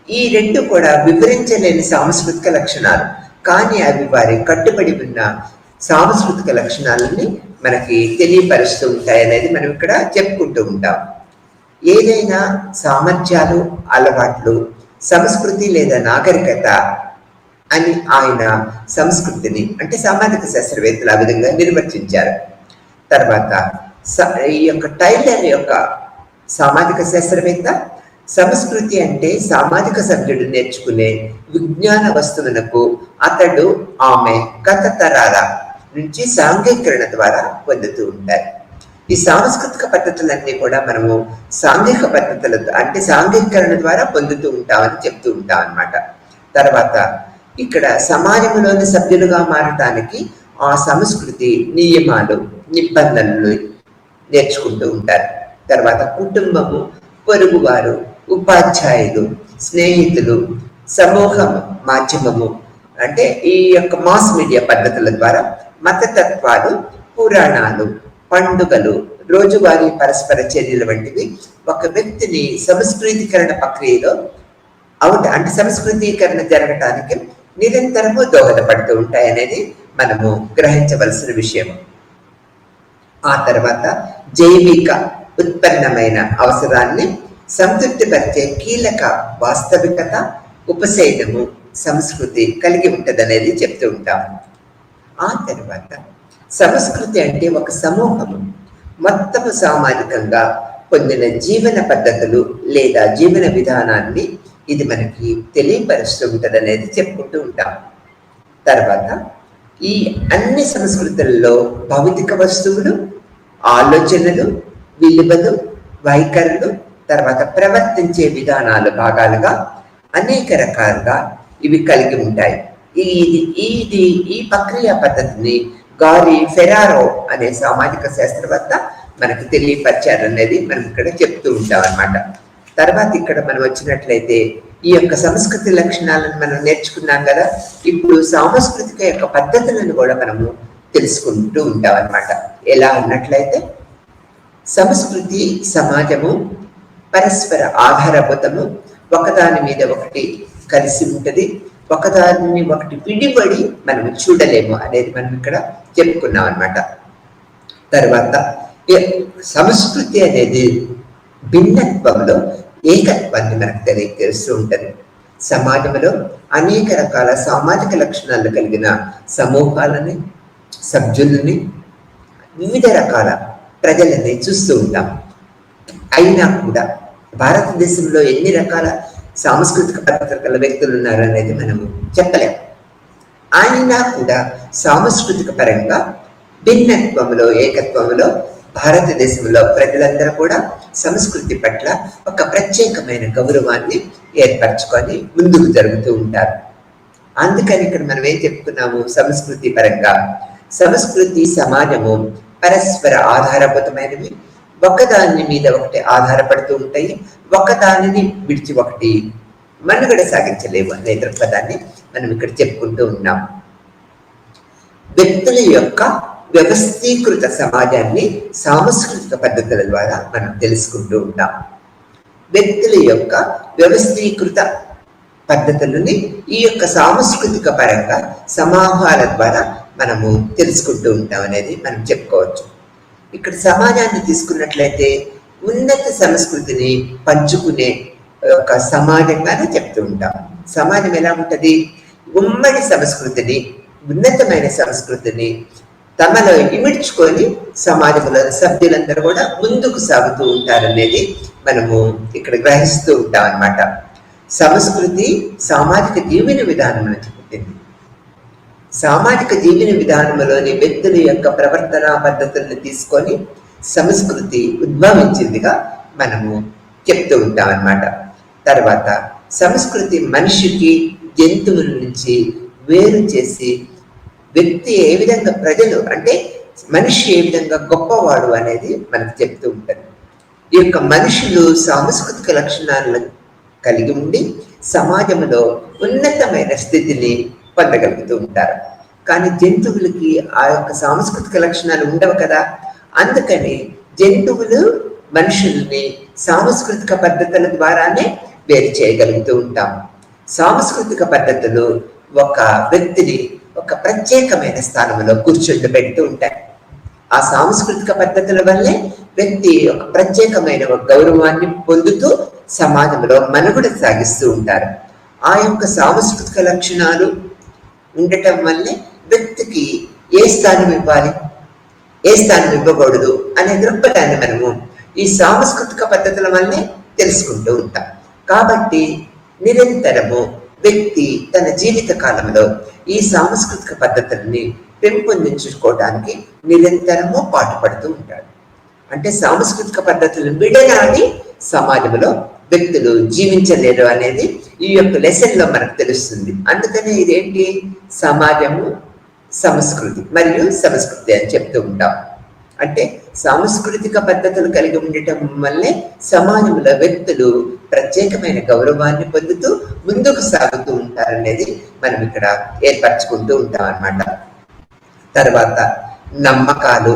ఈ రెండు కూడా వివరించలేని సాంస్కృతిక లక్షణాలు, కానీ అవి వారి కట్టుబడి ఉన్న సాంస్కృతిక లక్షణాలని మనకి తెలియపరుస్తూ ఉంటాయి అనేది మనం ఇక్కడ చెప్పుకుంటూ ఉంటాం. ఏదైనా సామర్థ్యాలు, అలవాట్లు, సంస్కృతి లేదా నాగరికత అని ఆయన సంస్కృతిని అంటే సామాజిక శాస్త్రవేత్తలు ఆ విధంగా నిర్వచించారు. తర్వాత ఈ యొక్క టైలర్ యొక్క సామాజిక శాస్త్రవేత్త సంస్కృతి అంటే సామాజిక సభ్యుడు నేర్చుకునే విజ్ఞాన వస్తువులకు అతడు ఆమె గత తరాల నుంచి సాంఘికరణ ద్వారా పొందుతూ ఉంటారు. ఈ సాంస్కృతిక పద్ధతులన్నీ కూడా మనము సాంఘిక పద్ధతులతో అంటే సాంఘికరణ ద్వారా పొందుతూ ఉంటామని చెప్తూ ఉంటాం అన్నమాట. తర్వాత ఇక్కడ సమాజంలోని సభ్యులుగా మారటానికి ఆ సంస్కృతి నియమాలు, నిబంధనలు నేర్చుకుంటూ ఉంటారు. తర్వాత కుటుంబము, పొరుగువారు, ఉపాధ్యాయులు, స్నేహితులు, సమూహము, మాధ్యమము అంటే ఈ యొక్క మాస్ మీడియా పద్ధతుల ద్వారా మతతత్వాలు, పురాణాలు, పండుగలు, రోజువారీ పరస్పర చర్యలు వంటివి ఒక వ్యక్తిని సంస్కృతీకరణ ప్రక్రియలో అంటే సంస్కృతీకరణ జరగటానికి నిరంతరము దోహదపడుతూ ఉంటాయి అనేది మనము గ్రహించవలసిన విషయం. ఆ తర్వాత జైవిక ఉత్పన్నమైన అవసరాన్ని సంతృప్తిపరిచే కీలక వాస్తవికత, ఉపశయనము సంస్కృతి కలిగి ఉంటదనేది చెప్తూ ఉంటాము. ఆ తర్వాత సంస్కృతి అంటే ఒక సమూహము మొత్తము సామాజికంగా పొందిన జీవన పద్ధతులు లేదా జీవన విధానాన్ని ఇది మనకి తెలియపరుస్తూ ఉంటుంది అనేది చెప్పుకుంటూ ఉంటాం. తర్వాత ఈ అన్ని సంస్కృతుల్లో భౌతిక వస్తువులు, ఆలోచనలు, విలువలు, వైఖరులు, తర్వాత ప్రవర్తించే విధానాలు భాగాలుగా అనేక రకాలుగా ఇవి కలిగి ఉంటాయి. ఈ ప్రక్రియ పద్ధతిని గారి ఫెరారో అనే సామాజిక శాస్త్రవేత్త మనకు తెలియపరిచారనేది మనం ఇక్కడ చెప్తూ ఉంటాం అన్నమాట. తర్వాత ఇక్కడ మనం వచ్చినట్లయితే ఈ యొక్క సంస్కృతి లక్షణాలను మనం నేర్చుకున్నాం కదా, ఇప్పుడు సాంస్కృతిక యొక్క పద్ధతులను కూడా మనము తెలుసుకుంటూ ఉంటాం అన్నమాట. ఎలా అన్నట్లయితే సంస్కృతి సమాజము పరస్పర ఆధారభూతము, ఒకదాని మీద ఒకటి కలిసి ఉంటుంది, ఒకదాన్ని ఒకటి విడిపడి మనం చూడలేము అనేది మనం ఇక్కడ చెప్పుకున్నాం అన్నమాట. తర్వాత సంస్కృతి అనేది భిన్నత్వంలో ఏకత్వాన్ని మనకు తెలియజేస్తూ ఉంటుంది. సమాజంలో అనేక రకాల సామాజిక లక్షణాలు కలిగిన సమూహాలని, సభ్యులని, వివిధ రకాల ప్రజలని చూస్తూ ఉంటాం. అయినా కూడా భారతదేశంలో ఎన్ని రకాల సాంస్కృతిక పద్ధతులు గల వ్యక్తులు ఉన్నారనేది మనము చెప్పలేము. అయినా కూడా సాంస్కృతిక పరంగా భిన్నత్వంలో ఏకత్వంలో భారతదేశంలో ప్రజలందరూ కూడా సంస్కృతి పట్ల ఒక ప్రత్యేకమైన గౌరవాన్ని ఏర్పరచుకొని ముందుకు జరుగుతూ ఉంటారు. అందుకని ఇక్కడ మనం ఏం చెప్పుకున్నాము, సంస్కృతి పరంగా సంస్కృతి సమాజము పరస్పర ఆధారభూతమైనవి, ఒకదాని మీద ఒకటి ఆధారపడుతూ ఉంటాయి, ఒకదానిని విడిచి ఒకటి మనుగడ సాగించలేవు అనే దృక్పథాన్ని మనం ఇక్కడ చెప్పుకుంటూ ఉన్నాం. వ్యక్తుల యొక్క వ్యవస్థీకృత సమాజాన్ని సాంస్కృతిక పద్ధతుల ద్వారా మనం తెలుసుకుంటూ ఉంటాం. వ్యక్తుల యొక్క వ్యవస్థీకృత పద్ధతులని ఈ యొక్క సాంస్కృతిక పరంగా సమూహాల ద్వారా మనము తెలుసుకుంటూ ఉంటాం అనేది మనం చెప్పుకోవచ్చు. ఇక్కడ సమాజాన్ని తీసుకున్నట్లయితే ఉన్నత సంస్కృతిని పంచుకునే ఒక సమాజంగానే చెప్తూ ఉంటాం. సమాజం ఎలా ఉంటుంది? ఉమ్మడి సంస్కృతిని, ఉన్నతమైన సంస్కృతిని తమలో ఇమిడ్చుకొని సమాజంలో సభ్యులందరూ కూడా ముందుకు సాగుతూ ఉంటారనేది మనము ఇక్కడ గ్రహిస్తూ ఉంటాం అన్నమాట. సంస్కృతి సామాజిక జీవన విధానం నుంచి పుట్టింది. సామాజిక జీవన విధానంలోని వ్యక్తుల యొక్క ప్రవర్తన పద్ధతులను తీసుకొని సంస్కృతి ఉద్భవించిందిగా మనము చెప్తూ ఉంటాం అన్నమాట. తర్వాత సంస్కృతి మనిషికి జంతువుల నుంచి వేరు చేసి వ్యక్తి ఏ విధంగా, ప్రజలు అంటే మనిషి ఏ విధంగా గొప్పవాడు అనేది మనకు చెప్తూ ఉంటారు. ఈ యొక్క మనుషులు సాంస్కృతిక లక్షణాలను కలిగి ఉండి సమాజంలో ఉన్నతమైన స్థితిని పొందగలుగుతూ ఉంటారు. కానీ జంతువులకి ఆ యొక్క సాంస్కృతిక లక్షణాలు ఉండవు కదా. అందుకని జంతువులు మనుషుల్ని సాంస్కృతిక పద్ధతుల ద్వారానే వేరు చేయగలుగుతూ ఉంటాం. సాంస్కృతిక పద్ధతులు ఒక వ్యక్తిని ఒక ప్రత్యేకమైన స్థానంలో కూర్చుండబెడుతూ ఉంటాయి. ఆ సాంస్కృతిక పద్ధతుల వల్లే వ్యక్తి ఒక ప్రత్యేకమైన ఒక గౌరవాన్ని పొందుతూ సమాజంలో మనుగడ సాగిస్తూ ఉంటారు. ఆ యొక్క సాంస్కృతిక లక్షణాలు ఉండటం వల్లే వ్యక్తికి ఏ స్థానం ఇవ్వాలి, ఏ స్థానం ఇవ్వకూడదు అనే దృక్పథాన్ని మనము ఈ సాంస్కృతిక పద్ధతుల వల్లే తెలుసుకుంటూ ఉంటాం. కాబట్టి నిరంతరము వ్యక్తి తన జీవిత కాలంలో ఈ సాంస్కృతిక పద్ధతుల్ని పెంపొందించుకోవడానికి నిరంతరము పాటుపడుతూ ఉంటాడు. అంటే సాంస్కృతిక పద్ధతులను విడనాడి సమాజంలో వ్యక్తులు జీవించలేరు అనేది ఈ యొక్క లెసన్ లో మనకు తెలుస్తుంది. అందుకనే ఇదేంటి, సమాజము, సంస్కృతి మరియు సంస్కృతి అని చెప్తూ ఉంటాం. అంటే సాంస్కృతిక పద్ధతులు కలిగి ఉండటం వల్లే సమాజంలో వ్యక్తులు ప్రత్యేకమైన గౌరవాన్ని పొందుతూ ముందుకు సాగుతూ ఉంటారనేది మనం ఇక్కడ ఏర్పరచుకుంటూ ఉంటాం అన్నమాట. తర్వాత నమ్మకాలు,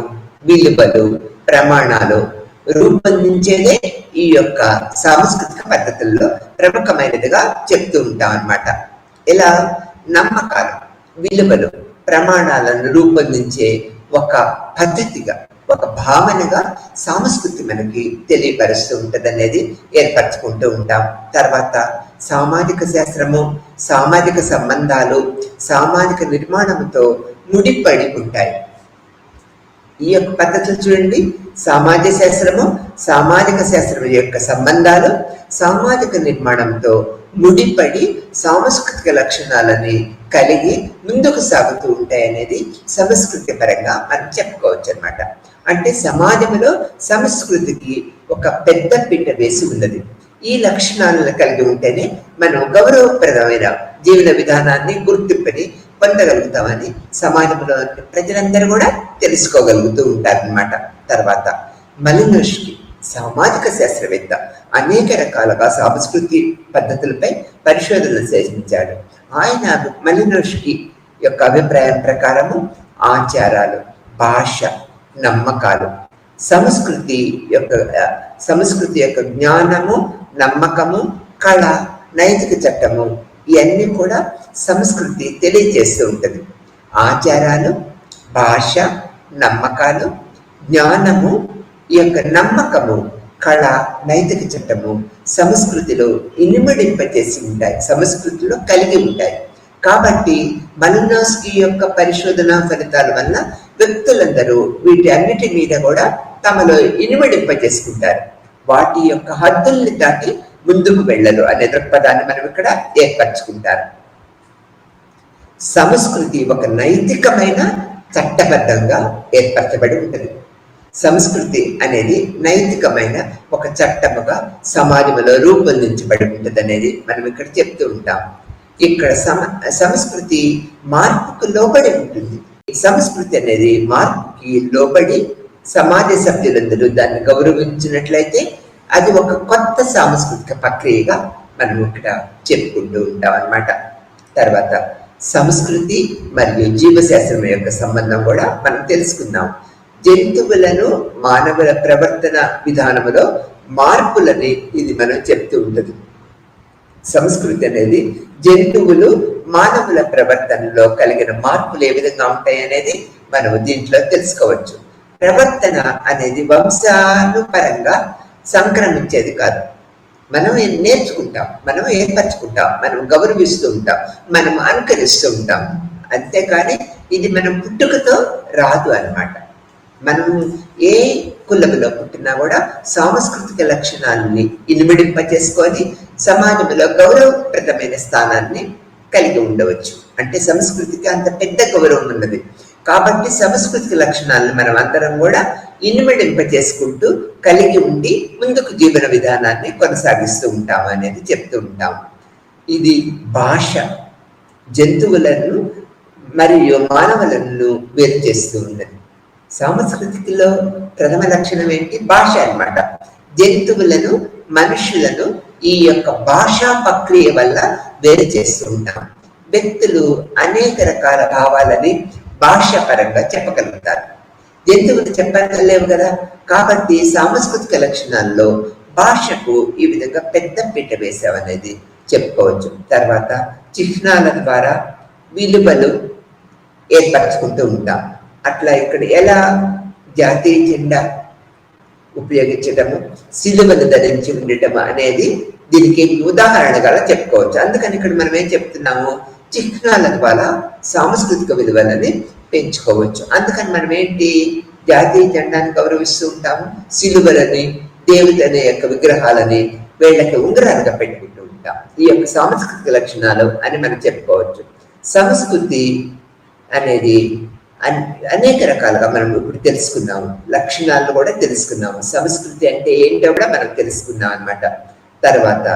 విలువలు, ప్రమాణాలు రూపొందించేదే ఈ యొక్క సాంస్కృతిక పద్ధతుల్లో ప్రముఖమైనదిగా చెప్తూ ఉంటాం అన్నమాట. ఇలా నమ్మకాలు, విలువలు, ప్రమాణాలను రూపొందించే ఒక పద్ధతిగా, ఒక భావనగా సంస్కృతి మనకి తెలియపరుస్తూ ఉంటుంది అనేది ఏర్పరచుకుంటూ ఉంటాం. తర్వాత సామాజిక శాస్త్రము, సామాజిక సంబంధాలు, సామాజిక నిర్మాణంతో ముడిపడి ఉంటాయి. ఈ యొక్క పద్ధతులు చూడండి, సామాజిక శాస్త్రము, సామాజిక శాస్త్రం యొక్క సంబంధాలు సామాజిక నిర్మాణంతో ముడిపడి సాంస్కృతిక లక్షణాలని కలిగి ముందుకు సాగుతూ ఉంటాయి అనేది సంస్కృతి పరంగా మనం చెప్పుకోవచ్చు అన్నమాట. అంటే సమాజంలో సంస్కృతికి ఒక పెద్ద పీట వేసి ఉన్నది. ఈ లక్షణాలను కలిగి ఉంటేనే మనం గౌరవప్రదమైన జీవన విధానాన్ని, గుర్తింపుని పొందగలుగుతామని సమాజంలో ప్రజలందరూ కూడా తెలుసుకోగలుగుతూ ఉంటారన్నమాట. తర్వాత మలినోష్కి సామాజిక శాస్త్రవేత్త అనేక రకాలుగా సంస్కృతి పద్ధతులపై పరిశోధనలు చేయించాడు. ఆయన మలినోష్కి యొక్క అభిప్రాయం ప్రకారము ఆచారాలు, భాష, నమ్మకాలు, సంస్కృతి యొక్క జ్ఞానము, నమ్మకము, కళ, నైతిక చట్టము ఇవన్నీ కూడా సంస్కృతి తెలియజేస్తూ ఉంటుంది. ఆచారాలు, భాష, నమ్మకాలు, జ్ఞానము, ఈ యొక్క నమ్మకము, కళ, నైతిక చట్టము సంస్కృతిలో ఇనుమడింపచేసి ఉంటాయి, సంస్కృతిలో కలిగి ఉంటాయి. కాబట్టి మలినోవ్స్కీ యొక్క పరిశోధన ఫలితాల వల్ల వ్యక్తులందరూ వీటి అన్నిటి మీద కూడా తమలో ఇనుమడింపజేసుకుంటారు. వాటి యొక్క హద్దుల్ని దాటి ముందుకు వెళ్ళరు అనే దృక్పథాన్ని మనం ఇక్కడ ఏర్పరచుకుంటారు. సంస్కృతి ఒక నైతికమైన చట్టబద్ధంగా ఏర్పరచబడి ఉంటుంది. సంస్కృతి అనేది నైతికమైన ఒక చట్టముగా సమాజంలో రూపొందించబడి ఉంటుంది అనేది మనం ఇక్కడ చెప్తూ ఉంటాం. ఇక్కడ సంస్కృతి మార్పుకు లోబడి ఉంటుంది. సంస్కృతి అనేది మార్పుకి లోబడి సమాజ సభ్యులందరూ దాన్ని గౌరవించినట్లయితే అది ఒక కొత్త సాంస్కృతిక ప్రక్రియగా మనం ఇక్కడ చెప్పుకుంటూ ఉంటాం అన్నమాట. తర్వాత సంస్కృతి మరియు జీవశాస్త్రం యొక్క సంబంధం కూడా మనం తెలుసుకుందాం. జంతువులను మానవుల ప్రవర్తన విధానములో మార్పులని ఇది మనం చెప్తూ ఉంటుంది. సంస్కృతి అనేది జంతువులు మానవుల ప్రవర్తనలో కలిగిన మార్పులు ఏ విధంగా ఉంటాయి అనేది మనం దీంట్లో తెలుసుకోవచ్చు. ప్రవర్తన అనేది వంశానుపరంగా సంక్రమించేది కాదు. మనం నేర్చుకుంటాం, మనం ఏర్పరచుకుంటాం, మనం గౌరవిస్తూ ఉంటాం, మనం అనుకరిస్తూ ఉంటాం. అంతేకాని ఇది మనం పుట్టుకతో రాదు అన్నమాట. మనం ఏ కులంలో పుట్టినా కూడా సాంస్కృతిక లక్షణాలని ఇనుమడింప చేసుకొని సమాజంలో గౌరవప్రదమైన స్థానాన్ని కలిగి ఉండవచ్చు. అంటే సంస్కృతికి అంత పెద్ద గౌరవం ఉన్నది కాబట్టి సాంస్కృతిక లక్షణాలను మనం అందరం కూడా ఇనుమడింప చేసుకుంటూ కలిగి ఉండి ముందుకు జీవన విధానాన్ని కొనసాగిస్తూ ఉంటాము అనేది చెప్తూ ఉంటాం. ఇది భాష జంతువులను మరియు మానవులను వేరు చేస్తూ ఉన్నది. సాంస్కృతికలో ప్రథమ లక్షణం ఏంటి? భాష అన్నమాట. జంతువులను మనుషులను ఈ యొక్క భాషా ప్రక్రియ వల్ల వేరు చేస్తూ ఉంటాం. వ్యక్తులు అనేక రకాల భావాలని భాష పరంగా చెప్పగలుగుతారు, జంతువులు చెప్పగలేవు కదా. కాబట్టి సాంస్కృతిక లక్షణాల్లో భాషకు ఈ విధంగా పెద్ద పీట వేసామనేది చెప్పుకోవచ్చు. తర్వాత చిహ్నాల ద్వారా విలువలు ఏర్పరచుకుంటూ ఉంటాం. అట్లా ఇక్కడ ఎలా జాతీయ జెండా ఉపయోగించటము, సిలువను ధరించి ఉండటం అనేది దీనికి ఉదాహరణగా చెప్పుకోవచ్చు. అందుకని ఇక్కడ మనం ఏం చెప్తున్నాము? చిహ్నాల ద్వారా సాంస్కృతిక విలువలని పెంచుకోవచ్చు. అందుకని మనం ఏంటి జాతీయ జెండాన్ని గౌరవిస్తూ ఉంటాము, సిలువలని దేవుని యొక్క విగ్రహాలని వీళ్ళకి ఉంగరాలుగా పెట్టుకుంటూ ఉంటాం. ఈ యొక్క సాంస్కృతిక లక్షణాలు అని మనం చెప్పుకోవచ్చు. సంస్కృతి అనేది అనేక రకాలుగా మనం ఇప్పుడు తెలుసుకున్నాము, లక్షణాలను కూడా తెలుసుకున్నాము. సంస్కృతి అంటే ఏంటో కూడా మనం తెలుసుకున్నాం అన్నమాట. తర్వాత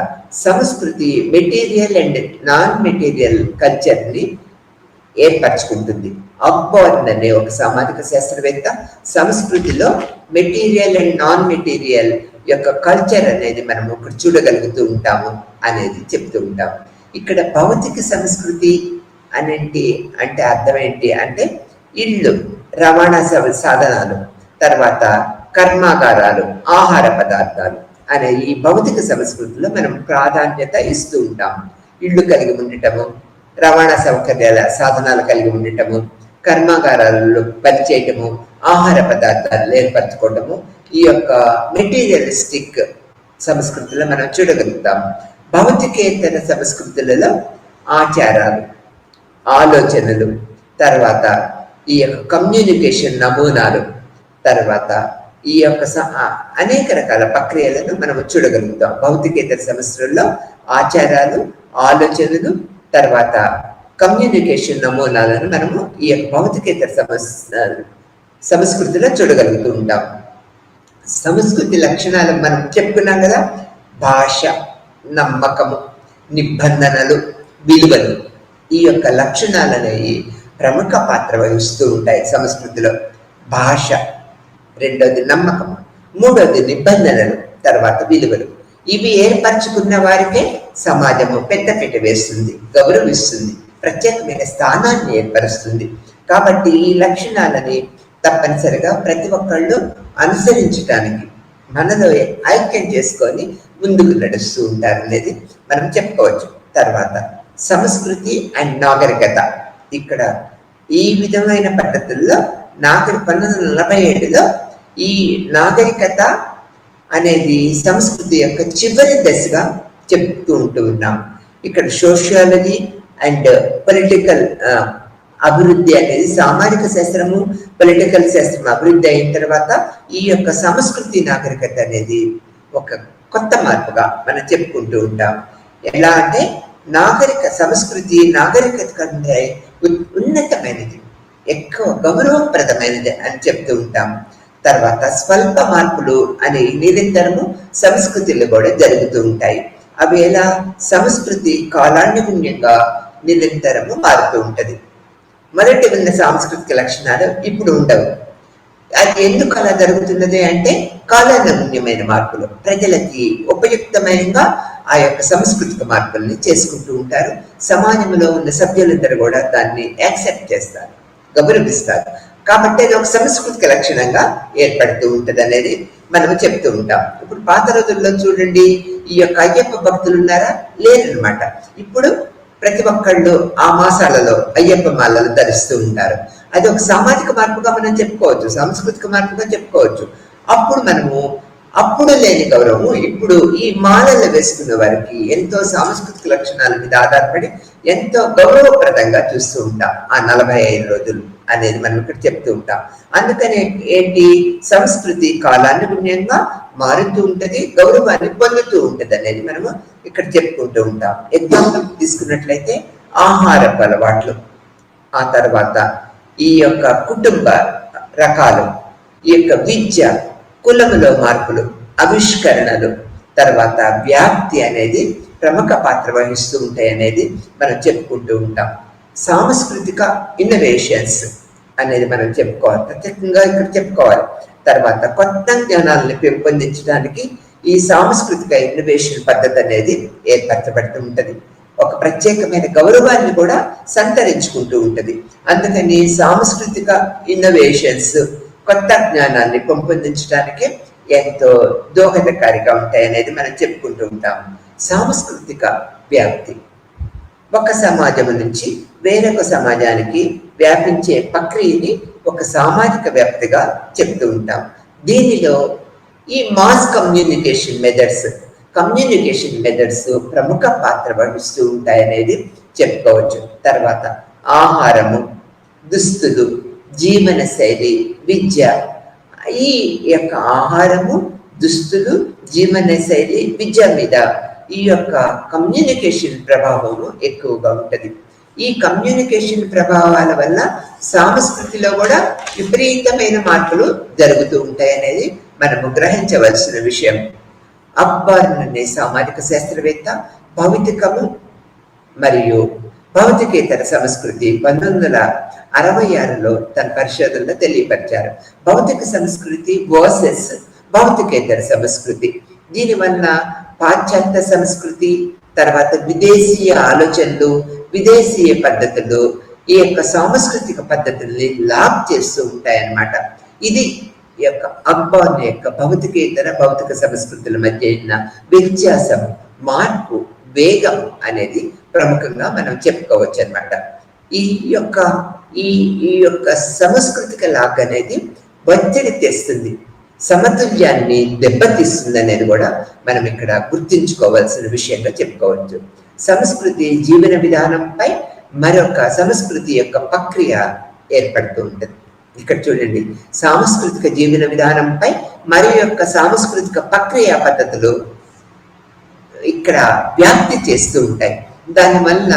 సంస్కృతి మెటీరియల్ అండ్ నాన్ మెటీరియల్ కల్చర్ని ఏర్పరచుకుంటుంది. అక్బర్న్ అనే ఒక సామాజిక శాస్త్రవేత్త సంస్కృతిలో మెటీరియల్ అండ్ నాన్ మెటీరియల్ యొక్క కల్చర్ అనేది మనం ఒకటి చూడగలుగుతూ ఉంటాము అనేది చెప్తూ ఉంటాం. ఇక్కడ భౌతిక సంస్కృతి అనేంటి అంటే అర్థం ఏంటి అంటే ఇళ్ళు, రవాణా సాధనాలు, తర్వాత కర్మాగారాలు, ఆహార పదార్థాలు అనే ఈ భౌతిక సంస్కృతిలో మనం ప్రాధాన్యత ఇస్తూ ఉంటాము. ఇళ్ళు కలిగి ఉండటము, రవాణా సౌకర్యాల సాధనాలు కలిగి ఉండటము, కర్మాగారాలలో పనిచేయటము, ఆహార పదార్థాలు ఏర్పరచుకోవటము ఈ యొక్క మెటీరియలిస్టిక్ సంస్కృతిలో మనం చూడగలుగుతాము. భౌతికేతర సంస్కృతులలో ఆచారాలు, ఆలోచనలు, తర్వాత ఈ యొక్క కమ్యూనికేషన్ నమూనాలు, తర్వాత ఈ యొక్క అనేక రకాల ప్రక్రియలను మనం చూడగలుగుతాం. భౌతికేతర సంస్కృతుల్లో ఆచారాలు, ఆలోచనలు, తర్వాత కమ్యూనికేషన్ నమూనాలను మనము ఈ యొక్క భౌతికేతర సంస్కృతిలో చూడగలుగుతూ ఉంటాం. సంస్కృతి లక్షణాలు మనం చెప్పుకున్నాం కదా, భాష, నమ్మకము, నిబంధనలు, విలువలు. ఈ యొక్క లక్షణాలు అనేవి ప్రముఖ పాత్ర వహిస్తూ ఉంటాయి సంస్కృతిలో. భాష, రెండోది నమ్మకము, మూడోది నిబంధనలు, తర్వాత విలువలు. ఇవి ఏర్పరచుకున్న వారికే సమాజము పెద్దపీట వేస్తుంది, గౌరవిస్తుంది, ప్రత్యేకమైన స్థానాన్ని ఏర్పరుస్తుంది. కాబట్టి ఈ లక్షణాలని తప్పనిసరిగా ప్రతి ఒక్కళ్ళు అనుసరించడానికి మనలో ఐక్యం చేసుకొని ముందుకు నడుస్తూ ఉంటారు అనేది మనం చెప్పుకోవచ్చు. తర్వాత సంస్కృతి అండ్ నాగరికత. ఇక్కడ ఈ విధమైన పద్ధతుల్లో 1947లో ఈ నాగరికత అనేది సంస్కృతి యొక్క చివరి దశగా చెప్తూ ఉంటూ ఉన్నాం. ఇక్కడ సోషియాలజీ అండ్ పొలిటికల్ అభివృద్ధి అనేది సామాజిక శాస్త్రము, పొలిటికల్ శాస్త్రం అభివృద్ధి అయిన తర్వాత ఈ యొక్క సంస్కృతి నాగరికత అనేది ఒక కొత్త మార్పుగా మనం చెప్పుకుంటూ ఉంటాం. ఎలా అంటే సంస్కృతి నాగరికత కంటే ఉన్నతమైనది, ఎక్కువ గౌరవప్రదమైనది అని చెప్తూ ఉంటాం. తర్వాత స్వల్ప మార్పులు అనే నిరంతరము సంస్కృతిలో కూడా జరుగుతూ ఉంటాయి. అవి ఎలా? సంస్కృతి కాలానుగుణ్యంగా నిరంతరము మారుతూ ఉంటది. మొదటి ఉన్న సాంస్కృతిక లక్షణాలు ఇప్పుడు ఉండవు. అది ఎందుకు అలా జరుగుతున్నది అంటే కాలానుగుణ్యమైన మార్పులు, ప్రజలకి ఉపయుక్తమైన ఆ యొక్క సాంస్కృతిక మార్పుల్ని చేసుకుంటూ ఉంటారు. సమాజంలో ఉన్న సభ్యులందరూ కూడా దాన్ని యాక్సెప్ట్ చేస్తారు, గౌరవిస్తారు. కాబట్టి అది ఒక సాంస్కృతిక లక్షణంగా ఏర్పడుతూ ఉంటది అనేది మనం చెప్తూ ఉంటాం. ఇప్పుడు పాత రోజుల్లో చూడండి, ఈ యొక్క అయ్యప్ప భక్తులు ఉన్నారా? లేరనమాట. ఇప్పుడు ప్రతి ఒక్కళ్ళు ఆ మాసాలలో అయ్యప్ప మాలలు ధరిస్తూ ఉంటారు. అది ఒక సామాజిక మార్పుగా మనం చెప్పుకోవచ్చు, సాంస్కృతిక మార్పుగా చెప్పుకోవచ్చు. అప్పుడు మనము అప్పుడు లేని గౌరవము ఇప్పుడు ఈ మాలలు వేసుకున్న వారికి ఎంతో సాంస్కృతిక లక్షణాల మీద ఆధారపడి ఎంతో గౌరవప్రదంగా చూస్తూ ఉంటాం ఆ 45 రోజులు అనేది మనం ఇక్కడ చెప్తూ ఉంటాం. అందుకని ఏంటి, సంస్కృతి కాలానుగుణ్యంగా మారుతూ ఉంటది, గౌరవాన్ని పొందుతూ ఉంటది అనేది మనము ఇక్కడ చెప్పుకుంటూ ఉంటాం. ఎగ్జాంపుల్ తీసుకున్నట్లయితే ఆహారపు అలవాట్లు, ఆ తర్వాత ఈ యొక్క కుటుంబ రకాలు, ఈ యొక్క విద్య, కులములో మార్పులు, ఆవిష్కరణలు, తర్వాత వ్యాప్తి అనేది ప్రముఖ పాత్ర వహిస్తూ ఉంటాయి అనేది మనం చెప్పుకుంటూ ఉంటాం. సాంస్కృతిక ఇన్నోవేషన్స్ అనేది మనం చెప్పుకోవాలి, ప్రత్యేకంగా ఇక్కడ చెప్పుకోవాలి. తర్వాత కొత్త జ్ఞానాలను పెంపొందించడానికి ఈ సాంస్కృతిక ఇన్నోవేషన్ పద్ధతి అనేది ఏర్పరచబడుతూ ఉంటది. ఒక ప్రత్యేకమైన గౌరవాన్ని కూడా సంతరించుకుంటూ ఉంటది. అందుకని సాంస్కృతిక ఇన్నోవేషన్స్ కొత్త జ్ఞానాన్ని పెంపొందించడానికి ఎంతో దోహదకారిగా ఉంటాయి అనేది మనం చెప్పుకుంటూ ఉంటాం. సాంస్కృతిక వ్యాప్తి ఒక సమాజం నుంచి వేరొక సమాజానికి వ్యాపించే ప్రక్రియని ఒక సామాజిక వ్యాప్తిగా చెప్తూ ఉంటాం. దీనిలో ఈ మాస్ కమ్యూనికేషన్ మెథడ్స్ ప్రముఖ పాత్ర వహిస్తూ ఉంటాయనేది చెప్పుకోవచ్చు. తర్వాత ఆహారము, దుస్తులు, జీవన శైలి, విద్య, ఈ యొక్క ఆహారము, దుస్తులు, జీవన శైలి, విద్య మీద ఈ యొక్క కమ్యూనికేషన్ ప్రభావము ఎక్కువగా ఉంటది. ఈ కమ్యూనికేషన్ ప్రభావాల వల్ల సంస్కృతిలో కూడా విపరీతమైన మార్పులు జరుగుతూ ఉంటాయి అనేది మనము గ్రహించవలసిన విషయం. అక్బర్ అనే సామాజిక శాస్త్రవేత్త భౌతికము మరియు భౌతికేతర సంస్కృతి 1966లో తన పరిశోధనలో తెలియపరిచారు. భౌతిక సంస్కృతి వర్సెస్ భౌతికేతర సంస్కృతి. దీనివల్ల పాశ్చాత్య సంస్కృతి, తర్వాత విదేశీయ ఆలోచనలు, విదేశీయ పద్ధతులు ఈ యొక్క సాంస్కృతిక పద్ధతుల్ని లాక్ చేస్తూ ఉంటాయన్నమాట. ఇది ఈ యొక్క అక్బర్ యొక్క భౌతికేతర భౌతిక సంస్కృతుల మధ్య ఉన్న వ్యత్యాసం, మార్పు, వేగం అనేది ప్రముఖంగా మనం చెప్పుకోవచ్చు అనమాట. ఈ యొక్క సాంస్కృతిక లాగ్ అనేది ఒత్తిడి తెస్తుంది, సమతుల్యాన్ని దెబ్బతీస్తుంది అనేది కూడా మనం ఇక్కడ గుర్తించుకోవాల్సిన విషయంగా చెప్పుకోవచ్చు. సంస్కృతి జీవన విధానంపై మరొక సంస్కృతి యొక్క ప్రక్రియ ఏర్పడుతూ ఉంటుంది. ఇక్కడ చూడండి, సాంస్కృతిక జీవన విధానంపై మరి యొక్క సాంస్కృతిక ప్రక్రియ పద్ధతులు ఇక్కడ వ్యాప్తి చేస్తూ ఉంటాయి. దానివల్ల